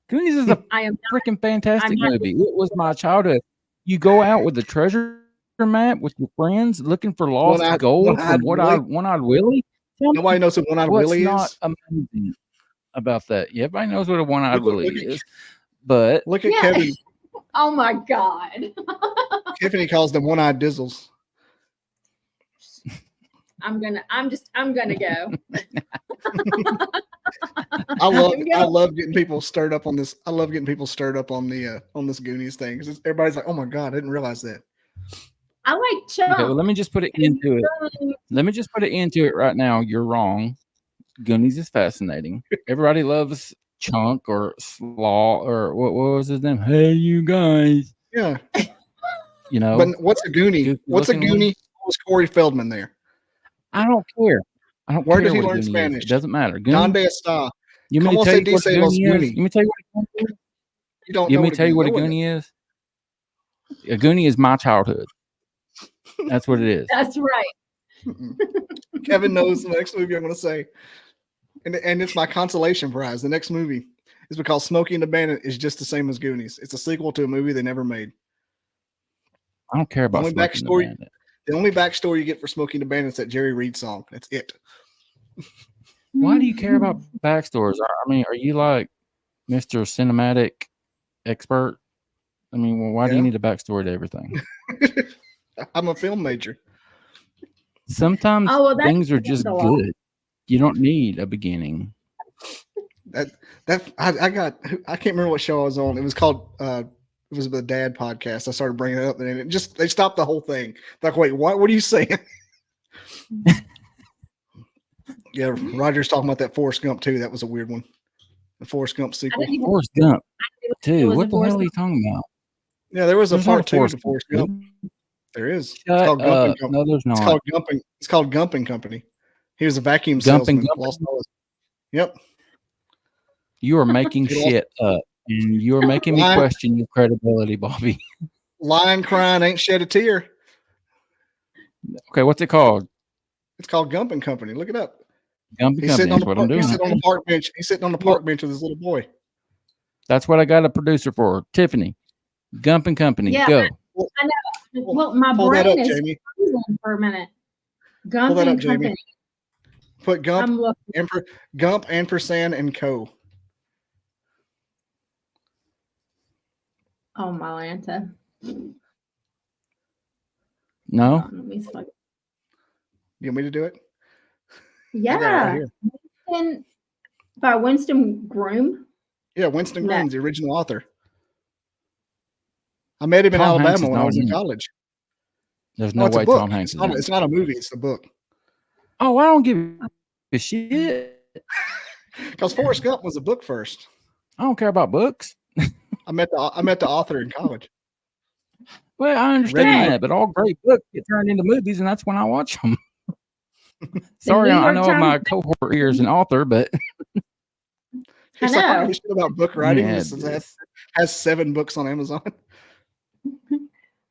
Goonies is a freaking fantastic movie. It was my childhood. You go out with a treasure map with your friends looking for lost gold from One-Eyed Willie. Nobody knows what One-Eyed Willie is. What's not amazing about that? Yeah, everybody knows what a One-Eyed Willie is. But look at Kevin. Oh my God. Tiffany calls them One-Eyed Dizzles. I'm gonna go. I love getting people stirred up on this. I love getting people stirred up on this Goonies thing because everybody's like, "Oh my God, I didn't realize that." I like Chunk. Okay, well, let me just put it into it. Let me just put it into it right now. You're wrong. Goonies is fascinating. Everybody loves Chunk or Slaw or what was his name? Hey, you guys. Yeah. You know. But what's a Goonie? What's a Goonie? Was Corey Feldman there? I don't care. Where did he learn Spanish? It doesn't matter. Donde está? You mean tell you what a Goonie is? You mean tell you what a Goonie is? You don't. You mean tell you what a Goonie is? A Goonie is my childhood. That's what it is. That's right. Kevin knows the next movie I'm going to say, and it's my consolation prize. The next movie is because Smokey and the Bandit is just the same as Goonies. It's a sequel to a movie they never made. I don't care about the only backstory you get for Smokey and the Bandit is that Jerry Reed song. That's it. Why do you care about backstories? I mean, are you like Mr. Cinematic expert? I mean, well, why do you need a backstory to everything? I'm a film major. Sometimes things are just good. You don't need a beginning. I can't remember what show I was on. It was called it was the Dad podcast. I started bringing it up, and they stopped the whole thing. Like, wait, what are you saying? Yeah, Roger's talking about that Forrest Gump too. That was a weird one. The Forrest Gump sequel. Forrest Gump too. What the hell are you talking about? Yeah, there was a part 2 to Forrest Gump. There is. It's called Gump Company. No, there's not. It's called Gump and Company. He was a vacuum salesman. Yep. You are making shit up, and you are making me question your credibility, Bobby. Lion crying ain't shed a tear. Okay, what's it called? It's called Gump and Company. Look it up. Gump and Company. That's what I'm doing. He's sitting on the park bench. He's sitting on the park bench with his little boy. That's what I got a producer for, Tiffany. Gump and Company. Yeah, go. I know. Well, my brain is frozen for a minute. Gump and Company. Put Gump, Gump, ampersand, and Co. Oh, Malanta. No. You want me to do it? I got it Yeah. right here. And by Winston Groom. Yeah, Winston Yeah. Groom's the original author. I met him in Tom Hanks Alabama is when I not was in in it. college. There's No, no it's a way book. Tom Hanks is in it. It's not a movie. It's a book. Oh, I don't give a shit. Because Forrest Gump was a book first. I don't care about books. I met the author in college. Well, I understand that, but all great books get turned into movies, and that's when I watch them. Sorry, New I York know Times- my cohort here is an author, but He's I like, I don't know. give a shit about book writing. Yeah, This has 7 books on Amazon.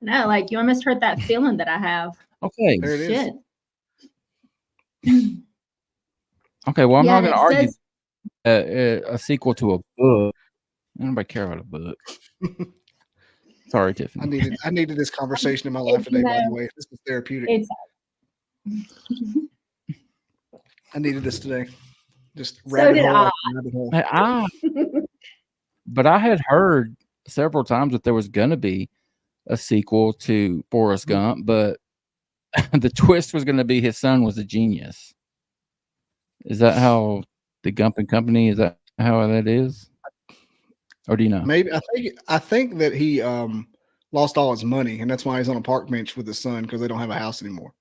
No, like you almost hurt that feeling that I have. okay. There it is. Shit. Okay, well, I'm Yeah, not and going to it argue says- a sequel to a book. Nobody care about a book. Sorry, Tiffany. I needed this conversation in my life today, by the way. This is therapeutic. It's I needed this today. Just So rabbit did hole I. after rabbit hole. But I had heard several times that there was going to be a sequel to Forrest Gump, but the twist was going to be his son was a genius. Is that how the Gump and Company? Is that how that is? Or do you know? Maybe I think that he lost all his money, and that's why he's on a park bench with his son because they don't have a house anymore.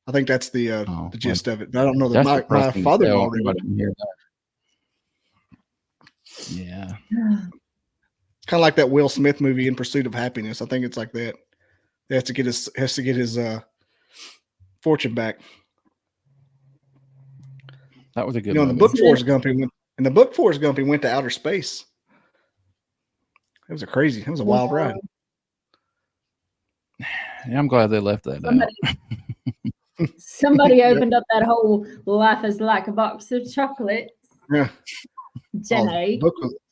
I think that's the gist of it. But I don't know that That's my depressing. father-in-law I read it. didn't hear that. Yeah. Kind of like that Will Smith movie, In Pursuit of Happiness. I think it's like that. He has to get his fortune back. That was a good You know, in movie. the book Forrest Gump, he went to outer space. It was a wild ride. Yeah, I'm glad they left that out. Somebody opened up that whole life is like a box of chocolates. Yeah. Jenny.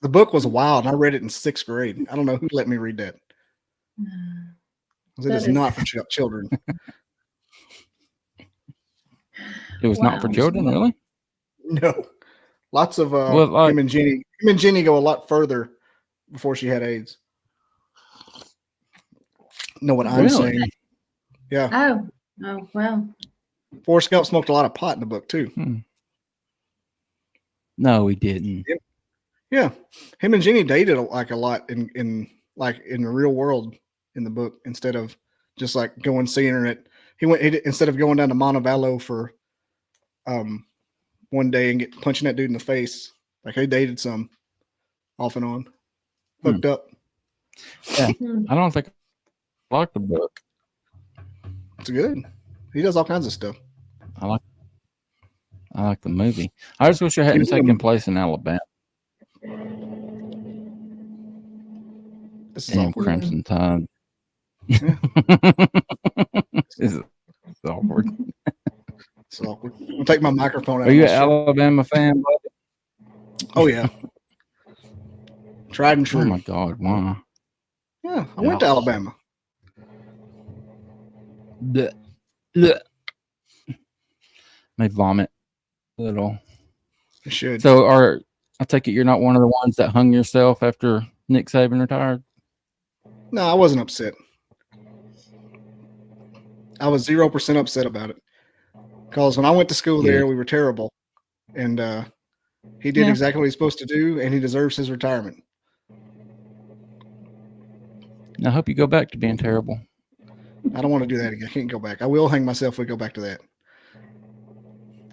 The book was wild. I read it in 6th grade. I don't know who let me read that. It is not for children. It was not for Wow. children, really? No. Lots of Well, like- him and Jenny go a lot further before she had AIDS. Know what I'm Really? saying? Yeah. Oh, well. Forrest Gump smoked a lot of pot in the book too. No, he didn't. Yeah. Him and Jenny dated like a lot in the real world in the book instead of just like going seeing her at instead of going down to Montevallo for one day and punching that dude in the face. Like they dated some off and on. Hooked up. Yeah. I don't think I like the book. It's good. He does all kinds of stuff. I like the movie. I just wish it hadn't taken place in Alabama. This is Damn awkward. Crimson Tide. This is awkward. It's awkward. I'll take my microphone out. Are you of an my shit. Alabama fan, buddy? Oh yeah. Tried and true. Oh my God, why? Yeah, I went to Alabama. Blech. Blech. May vomit a little. I should. So I take it you're not one of the ones that hung yourself after Nick Saban retired? No, I wasn't upset. I was 0% upset about it. Because when I went to school there, we were terrible. And he did exactly what he's supposed to do, and he deserves his retirement. I hope you go back to being terrible. I don't want to do that again. I can't go back. I will hang myself if we go back to that.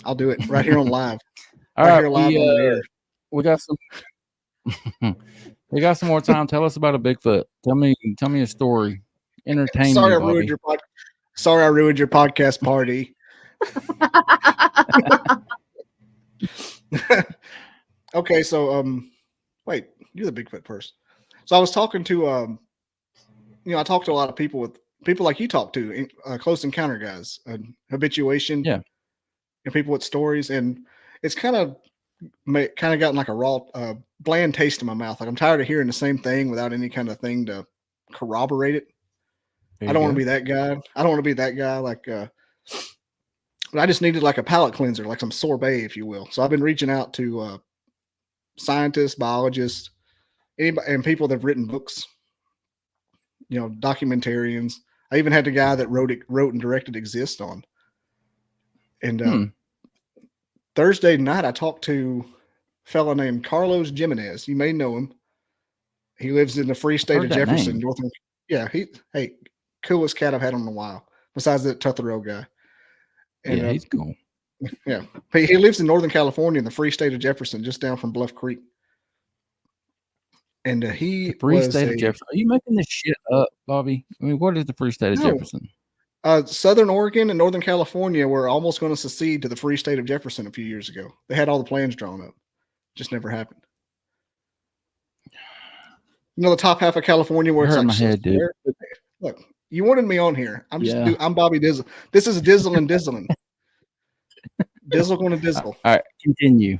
I'll do it right here on live. All Right right, here live on the air. we got some. We got some more time. Tell us about a Bigfoot. Tell me a story. Entertain Sorry, me, I Bobby. ruined your podcast party. Okay, so wait, you're the Bigfoot person. So I was talking to I talked to a lot of people like you talk to, close encounter guys, habituation, Yeah. and people with stories, and it's kind of gotten like a raw, bland taste in my mouth. Like I'm tired of hearing the same thing without any kind of thing to corroborate it. I don't want to be that guy. Like, but I just needed like a palate cleanser, like some sorbet, if you will. So I've been reaching out to scientists, biologists, anybody, and people that have written books. Documentarians. I even had the guy that wrote and directed Exist on. And Thursday night, I talked to a fellow named Carlos Jimenez. You may know him. He lives in the free state Heard of that Jefferson, name. Northern. Yeah, coolest cat I've had in a while, besides that Tuthero guy. And Yeah, he's cool. yeah, he lives in Northern California in the free state of Jefferson, just down from Bluff Creek. And he The free was state of Jefferson. Are you making this shit up, Bobby? I mean, what is the free state of No. Jefferson? Southern Oregon and Northern California were almost going to secede to the free state of Jefferson a few years ago. They had all the plans drawn up. Just never happened. You know, the top half of California where it's Hurt like, my head, dude. Look, you wanted me on here. Yeah. I'm Bobby Dizzle. This is Dizzle and Dizzling. Dizzle going to Dizzle. All right, continue.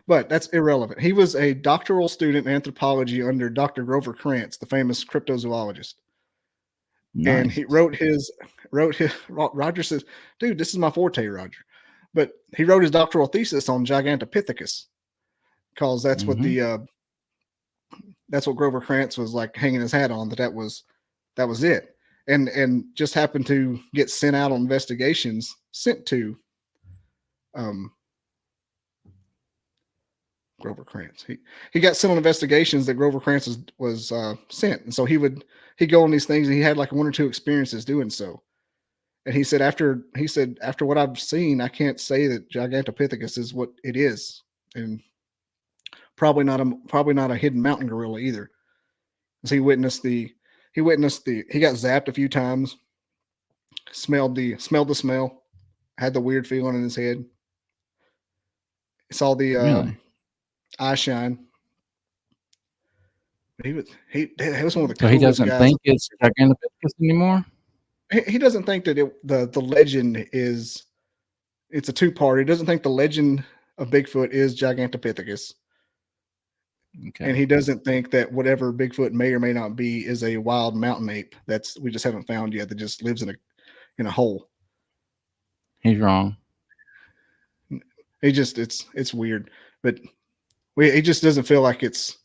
But that's irrelevant. He was a doctoral student in anthropology under Dr. Grover Krantz, the famous cryptozoologist. Nice. And he wrote his Roger says, dude, this is my forte, Roger. But he wrote his doctoral thesis on Gigantopithecus, because that's what that's what Grover Krantz was like hanging his hat on, that was it. And just happened to get sent out on investigations, sent to Grover Krantz. He got sent on investigations that Grover Krantz was sent. And so he'd go on these things, and he had like 1 or 2 experiences doing so. And he said, after what I've seen, I can't say that Gigantopithecus is what it is. And probably not a hidden mountain gorilla either. Because he got zapped a few times, smelled the smell, had the weird feeling in his head. Saw the Really? eye shine. He was one of the coolest So he doesn't guys. think it's Gigantopithecus anymore? He doesn't think that the legend is, it's a 2-part. He doesn't think the legend of Bigfoot is Gigantopithecus. Okay. And he doesn't think that whatever Bigfoot may or may not be is a wild mountain ape we just haven't found yet, that just lives in a hole. He's wrong. He just it's weird, but he just doesn't feel like it's.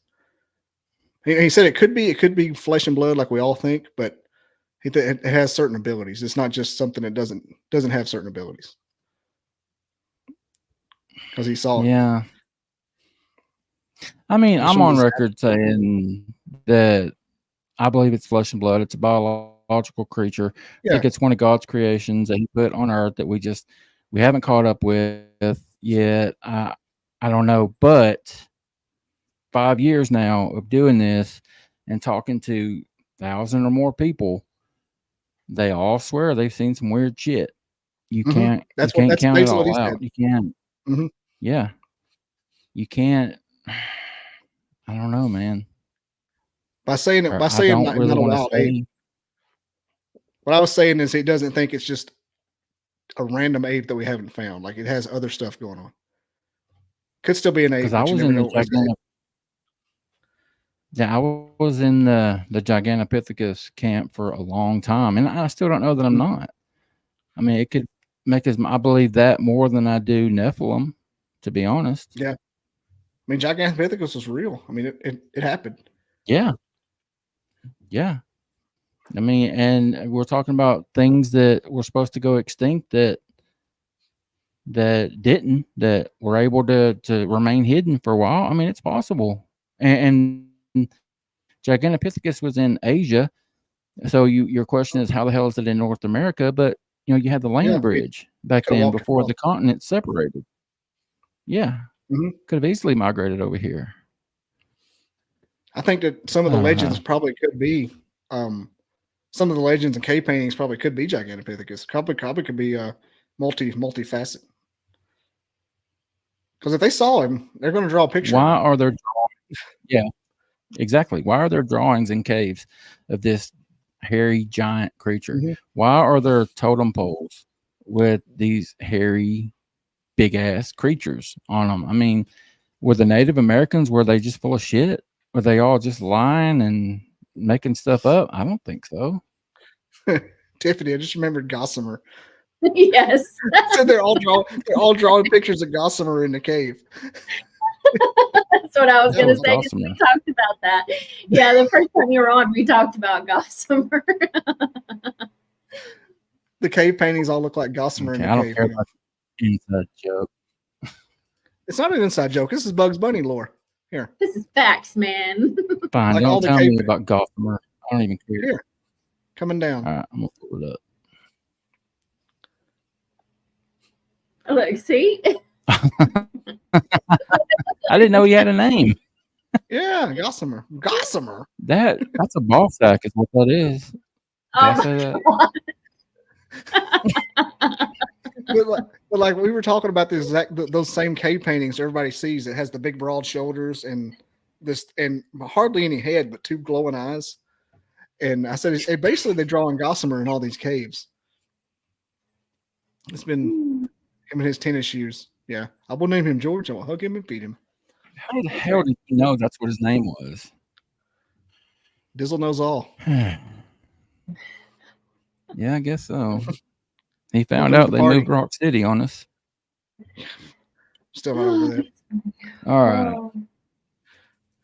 He said it could be flesh and blood like we all think, but it has certain abilities. It's not just something that doesn't have certain abilities, because he saw it. Yeah. I mean, I'm on record saying that I believe it's flesh and blood. It's a biological creature. Yeah. I think it's one of God's creations that he put on earth that we haven't caught up with yet. I don't know, but 5 years now of doing this and talking to 1,000 or more people, they all swear they've seen some weird shit. You can't count it all out. You can't. Mm-hmm. Yeah. You can't. I don't know, man. By saying not a wild ape. What I was saying is he doesn't think it's just a random ape that we haven't found. Like, it has other stuff going on. Could still be an ape. Because I was in the Gigantopithecus camp for a long time, and I still don't know that I'm not. I mean, it could make us. I believe that more than I do Nephilim, to be honest. Yeah. I mean, Gigantopithecus was real. I mean, it happened. Yeah. Yeah. I mean, and we're talking about things that were supposed to go extinct that were able to remain hidden for a while. I mean, it's possible. And Gigantopithecus was in Asia. So your question is, how the hell is it in North America? But, you had the land bridge back then before the continents separated. Yeah. Mm-hmm. Could have easily migrated over here. I think that some of the legends probably could be, some of the legends and cave paintings probably could be Gigantopithecus. Probably could be multifaceted. Because if they saw him, they're going to draw a picture. Why are there drawings? Yeah, exactly. Why are there drawings in caves of this hairy giant creature? Mm-hmm. Why are there totem poles with these hairy big ass creatures on them? I mean, were the Native Americans, were they just full of shit? Were they all just lying and making stuff up? I don't think so. Tiffany, I just remembered Gossamer. Yes. So they're all drawing pictures of Gossamer in the cave. That's what I was going to say. We talked about that. Yeah, the first time you were on, we talked about Gossamer. The cave paintings all look like Gossamer in the cave. I don't care about inside joke. It's not an inside joke. This is Bugs Bunny lore. Here, This is facts, man. Fine. Like all Don't the tell me cave- about Gossamer. I don't even care. here, coming down. All right, I'm gonna pull it up. Look, see? I didn't know he had a name. Yeah, Gossamer. Gossamer. That's a ball sack, is what that is. Did I Oh, say that? But like we were talking about those same cave paintings everybody sees. It has the big broad shoulders and hardly any head, but two glowing eyes. And I said, basically they're drawing Gossamer in all these caves. It's been him in his tennis shoes. Yeah, I will name him George. I will hug him and feed him. How the hell did you know that's what his name was? Dizzle knows all. Yeah, I guess so. He found Welcome out to the they party. moved Rock City on us. Still not over that. All right.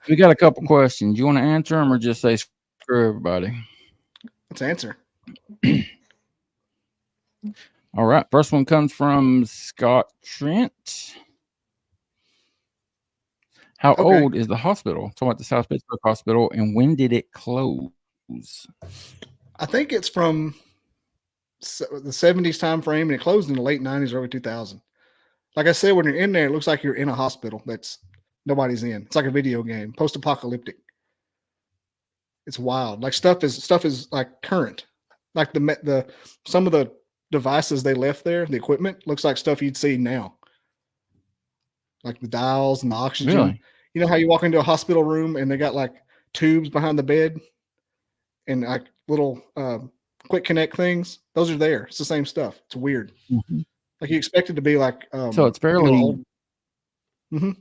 We got a couple questions. You want to answer them or just say screw everybody? Let's answer. All right. First one comes from Scott Trent. How Okay. old is the hospital? Talking about the South Pittsburgh Hospital, and when did it close? I think it's from the 70s time frame, and it closed in the late 90s, early 2000. Like I said, when you're in there, it looks like you're in a hospital that's nobody's in. It's like a video game, post-apocalyptic. It's wild. Like stuff is like current. Like the some of the devices they left there, the equipment looks like stuff you'd see now. Like the dials and the oxygen. Really? You know how you walk into a hospital room and they got like tubes behind the bed and like little quick connect things? Those are there. It's the same stuff. It's weird. Mm-hmm. Like you expect it to be like So it's fairly old. Mm-hmm.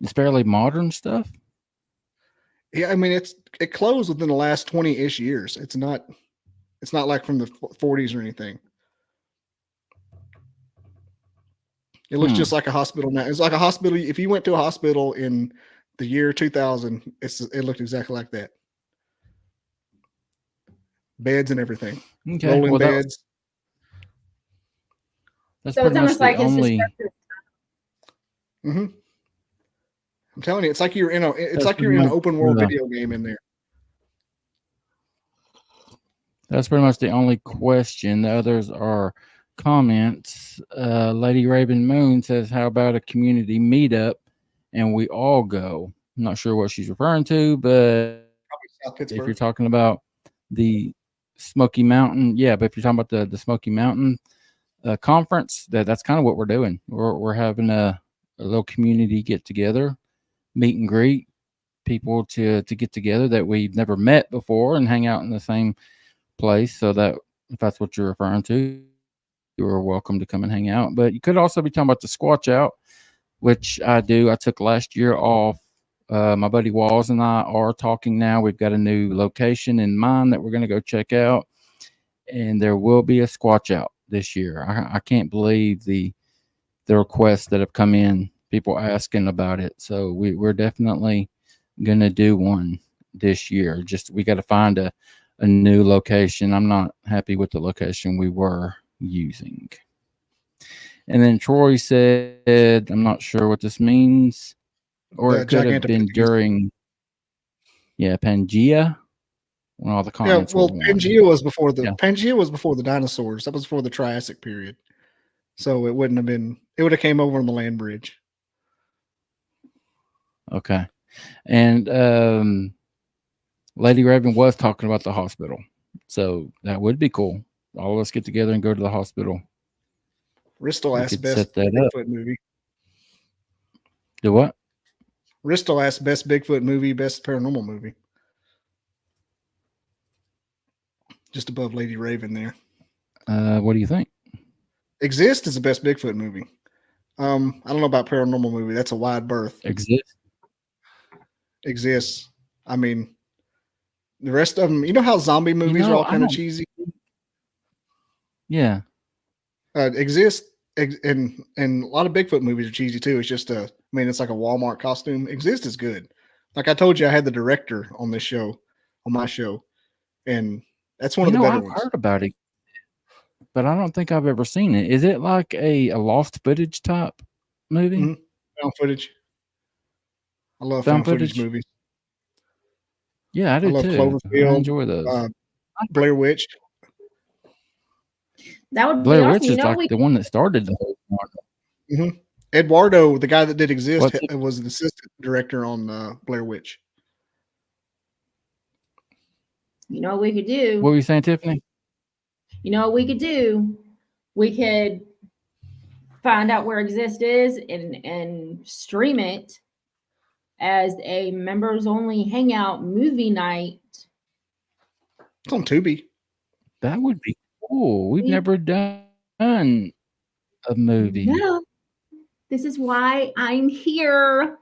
It's fairly modern stuff. Yeah, I mean it closed within the last 20-ish years. It's not like from the 40s or anything. It looks just like a hospital now. It's like a hospital. If you went to a hospital in the year 2000, it looked exactly like that. Beds and everything. Okay. Rolling Well, beds. that's So it's pretty much almost like the it's only. just Mm-hmm. I'm telling you, it's like you're in That's an pretty much open world the- video game in there. That's pretty much the only question. The others are comments. Lady Raven Moon says, "How about a community meetup, and we all go?" I'm not sure what she's referring to, but Probably South if you're Pittsburgh. talking about the Smoky Mountain, yeah. But if you're talking about the Smoky Mountain conference, that's kind of what we're doing. We're having a little community get together, meet and greet people to get together that we've never met before and hang out in the same place. So that if that's what you're referring to, you're welcome to come and hang out. But you could also be talking about the Squatch Out, which I do. I took last year off. My buddy Walls and I are talking now. We've got a new location in mind that we're going to go check out, and there will be a Squatch Out this year. I can't believe the requests that have come in, people asking about it. So we're definitely going to do one this year. Just we got to find a new location. I'm not happy with the location we were using. And then Troy said, I'm not sure what this means. Or The it could have been Gigantopithecus. during Pangea, when all the Yeah, continents well, were one. Pangea was before the Yeah. Pangea was before the dinosaurs. That was before the Triassic period. So it wouldn't have been. It would have came over on the land bridge. Okay. And Lady Raven was talking about the hospital. So that would be cool. All of us get together and go to the hospital. Ristel We asked could best set that up. Bigfoot movie. Do what? Ristel asked best Bigfoot movie, best paranormal movie. Just above Lady Raven there. What do you think? Exist is the best Bigfoot movie. I don't know about paranormal movie. That's a wide berth. Exist? Exists. I mean, the rest of them. You know how zombie movies are all I kind of don't- cheesy. Yeah. Exist and a lot of Bigfoot movies are cheesy too. It's just it's like a Walmart costume. Exist is good. Like I told you, I had the director on this show, on my show, and that's one of the better I've ones. heard about it, but I don't think I've ever seen it. Is it like a lost footage type? movie? Mhm. Found footage. I love Found found footage footage? movies. Yeah, I I do love too. I Cloverfield, enjoy those. Blair Witch. That would be Blair awesome. Witch You is know, like the one that started the whole genre. Eduardo, the guy that did Exist, What's it? was the assistant director on Blair Witch. you know what we could do? What were you saying, Tiffany? You know what we could do? We could find out where Exist is and stream it as a members only hangout movie night. It's on Tubi. That would be cool. We've never done a movie. No, this is why I'm here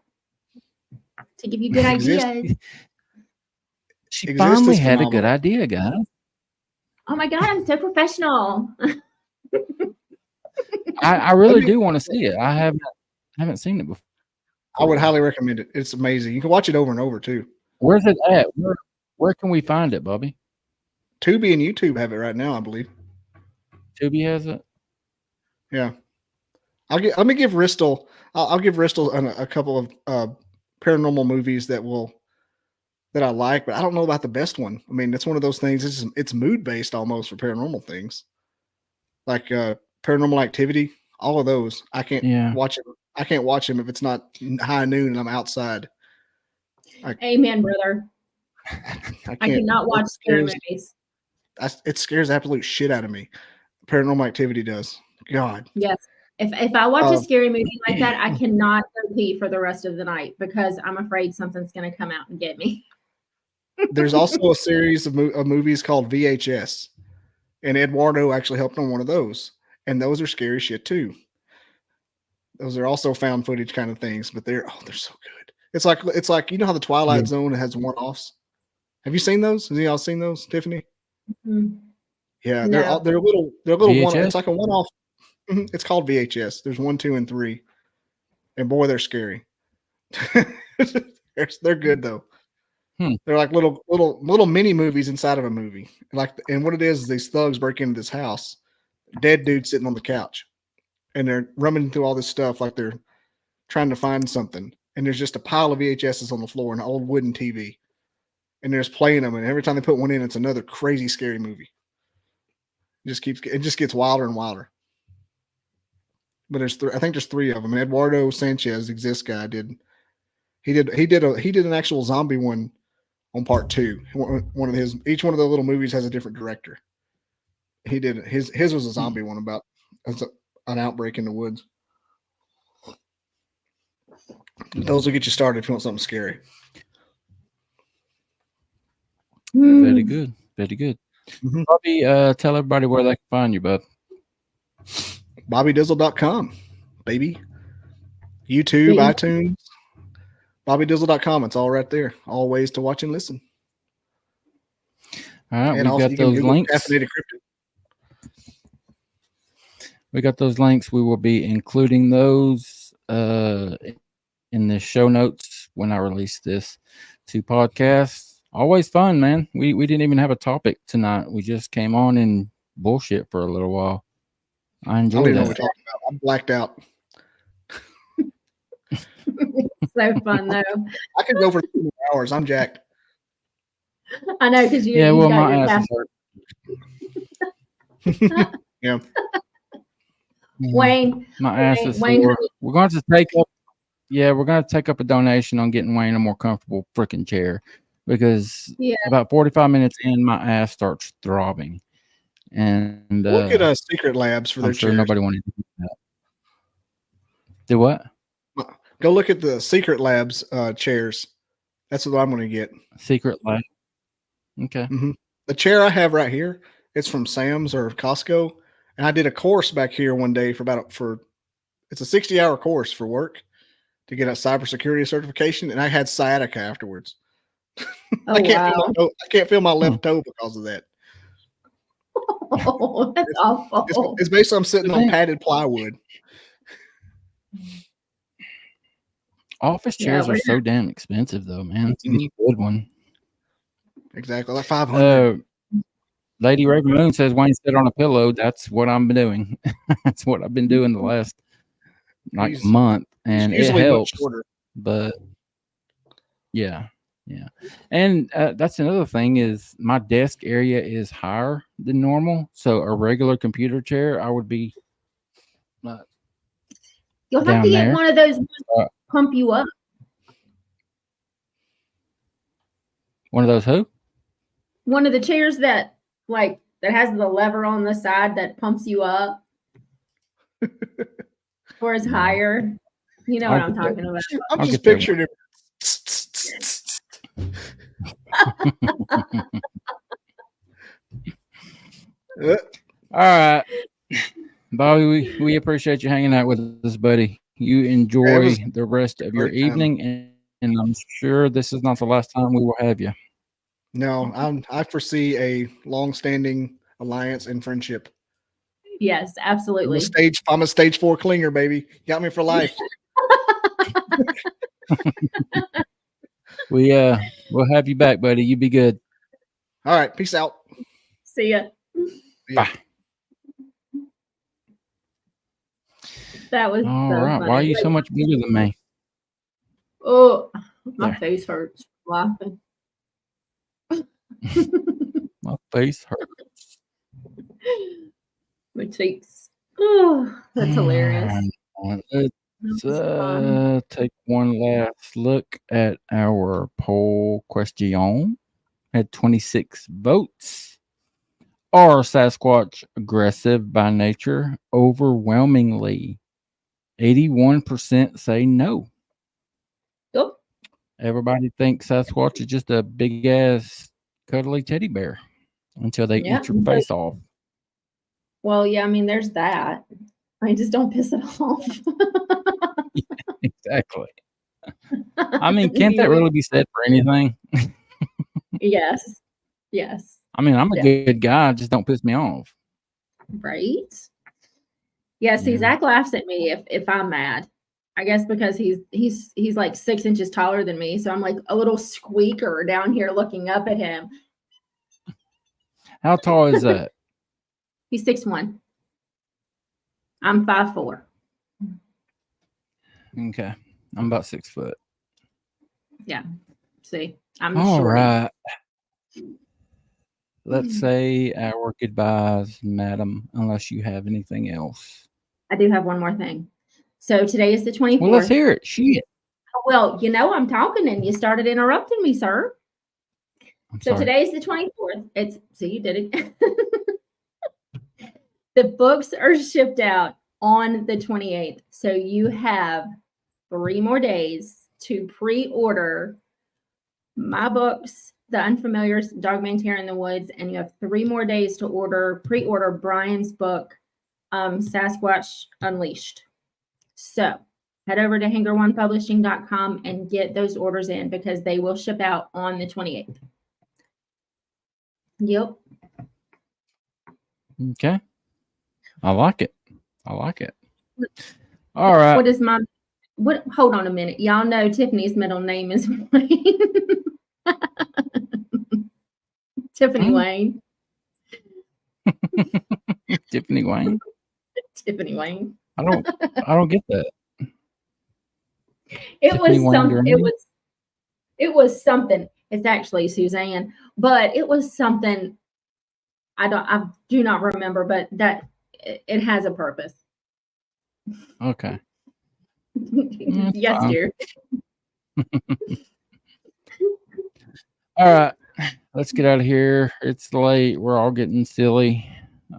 to give you good Exist- ideas. She Exist finally is had a good phenomenal. idea, guys. Oh my god, I'm so professional. I really do want to see it. I haven't seen it before. I would highly recommend it. It's amazing. You can watch it over and over too. Where's it at? Where can we find it, Bobby? Tubi and YouTube have it right now, I believe. Tubi has it. Yeah. Let me give Ristel. I'll give Ristel a couple of paranormal movies that I like, but I don't know about the best one. I mean, it's one of those things. It's mood based almost for paranormal things, like Paranormal Activity. All of those, I can't watch it. I can't watch them if it's not high noon and I'm outside. Amen, brother. I cannot watch scary movies. It scares the absolute shit out of me. Paranormal Activity does. God. Yes. If I watch a scary movie like that, I cannot go pee for the rest of the night because I'm afraid something's going to come out and get me. There's also a series of movies called VHS, and Eduardo actually helped on one of those, and those are scary shit too. Those are also found footage kind of things, but they're so good. It's like you know how the Twilight Zone has one-offs. Have you seen those? Have y'all seen those, Tiffany? Mm-hmm. Yeah, No. they're little VHS? one. It's like a one-off. It's called VHS. There's 1, 2, and 3, and boy, they're scary. They're good though. They're like little mini movies inside of a movie. And what it is these thugs break into this house, dead dude sitting on the couch, and they're rummaging through all this stuff like they're trying to find something. And there's just a pile of VHSs on the floor and an old wooden TV, and they're just playing them. And every time they put one in, it's another crazy scary movie. It just gets wilder and wilder. But I think there's 3 of them. And Eduardo Sanchez, Exist guy, he did an actual zombie one on part 2. Each one of the little movies has a different director. He did his was a zombie one about an outbreak in the woods. Those will get you started if you want something scary. Very good. Very good. Mm-hmm. Bobby, tell everybody where they can find you, bud. BobbyDizzle.com, baby. YouTube, iTunes, BobbyDizzle.com. It's all right there. All ways to watch and listen. All right, And we've got those links. Caffeinated Cryptid. We got those links. We will be including those in the show notes when I release this to podcasts. Always fun, man. We didn't even have a topic tonight. We just came on and bullshit for a little while. I enjoyed I don't even know that. what we're talking about. I'm blacked out. So fun though. I could go for 2 more hours. I'm jacked. I know because you. Yeah, you well, got my your ass is hurt. Yeah. Wayne. My ass is Wayne, sore. We're going to take up. Yeah, we're going to take up a donation on getting Wayne a more comfortable freaking chair because about 45 minutes in, my ass starts throbbing. And look at Secret Labs for their I'm sure chairs. nobody wanted to do that. Do what? Go look at the Secret Labs chairs. That's what I'm going to get. Secret Lab. Okay. Mm-hmm. The chair I have right here, it's from Sam's or Costco, and I did a course back here one day it's a 60-hour course for work to get a cybersecurity certification, and I had sciatica afterwards. Oh, I can't feel my left toe because of that. Oh, that's awful. It's basically I'm sitting on padded plywood. Office chairs are so damn expensive, though, man. It's a good one. Exactly, like $500. Lady Raven Moon says Wayne sit on a pillow. That's what I'm doing. That's what I've been doing the last like He's- a month, and it usually much helps. shorter. But yeah. And that's another thing is my desk area is higher than normal. So a regular computer chair, I would be You'll have down to get there. one of those Uh, pump you up. One of those who? One of the chairs that has the lever on the side that pumps you up or is higher. You know what I'm talking about. I'm I'll just get there. picturing it. All right. Bobby, we appreciate you hanging out with us, buddy. You enjoy the rest of your great time. evening, and I'm sure this is not the last time we will have you. No, I foresee a long-standing alliance and friendship. Yes, absolutely. I'm a stage 4 clinger, baby. Got me for life. We'll have you back, buddy. You be good. All right, peace out. See ya. Bye. That was All so right. funny. Why are you so much bigger than me? Oh, my There. face hurts laughing. My face hurts. My cheeks. Oh, that's hilarious. All right. That Let's was fun. take one last look at our poll question. Had 26 votes. Are Sasquatch aggressive by nature? Overwhelmingly, 81% say no. Oh, Everybody thinks Sasquatch is just a big ass cuddly teddy bear until they yeah. eat your face off. Well, yeah, I mean, there's that. I just don't piss it off. Exactly. I mean, can't that really be said for anything? Yes. Yes. I mean, I'm a Yeah. good guy, just don't piss me off. Right? Yeah, see, Yeah. Zach laughs at me if I'm mad. I guess because he's like 6 inches taller than me. So I'm like a little squeaker down here looking up at him. How tall is that? He's 6'1". I'm 5'4". Okay. I'm about 6 foot. Yeah. See, I'm All short. right. Let's say our goodbyes, madam, unless you have anything else. I do have one more thing. So today is the 24th. Well, let's hear it. Shit. Well, I'm talking and you started interrupting me, sir. I'm So sorry. today is the 24th. You did it. The books are shipped out on the 28th. So you have 3 more days to pre-order my books, The Unfamiliars, Dogman in the Woods, and you have 3 more days to pre-order Brian's book, Sasquatch Unleashed. So head over to hangar1publishing.com and get those orders in because they will ship out on the 28th. Yep. Okay. I like it. All right. Hold on a minute. Y'all know Tiffany's middle name is Wayne. Tiffany Wayne. Tiffany Wayne. Tiffany Wayne. I don't get that. It Tiffany was Wayne something. Durham? It was something. It's actually Suzanne, but it was something. I do not remember, but that it has a purpose. Okay. Yes, fine. dear. All right. Let's get out of here. It's late. We're all getting silly.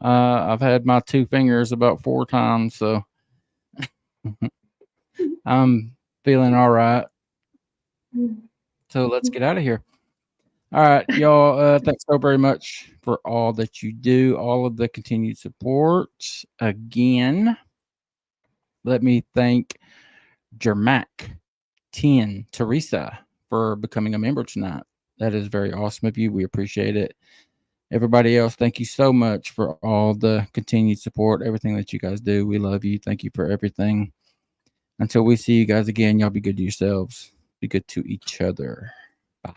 I've had my 2 fingers about 4 times, so I'm feeling all right. So let's get out of here. All right, y'all. Thanks so very much for all that you do, all of the continued support. Again, let me thank Jermac 10 Teresa for becoming a member tonight. That is very awesome of you. We appreciate it. Everybody else, thank you so much for all the continued support, everything that you guys do. We love you. Thank you for everything. Until we see you guys again, y'all be good to yourselves. Be good to each other. Bye.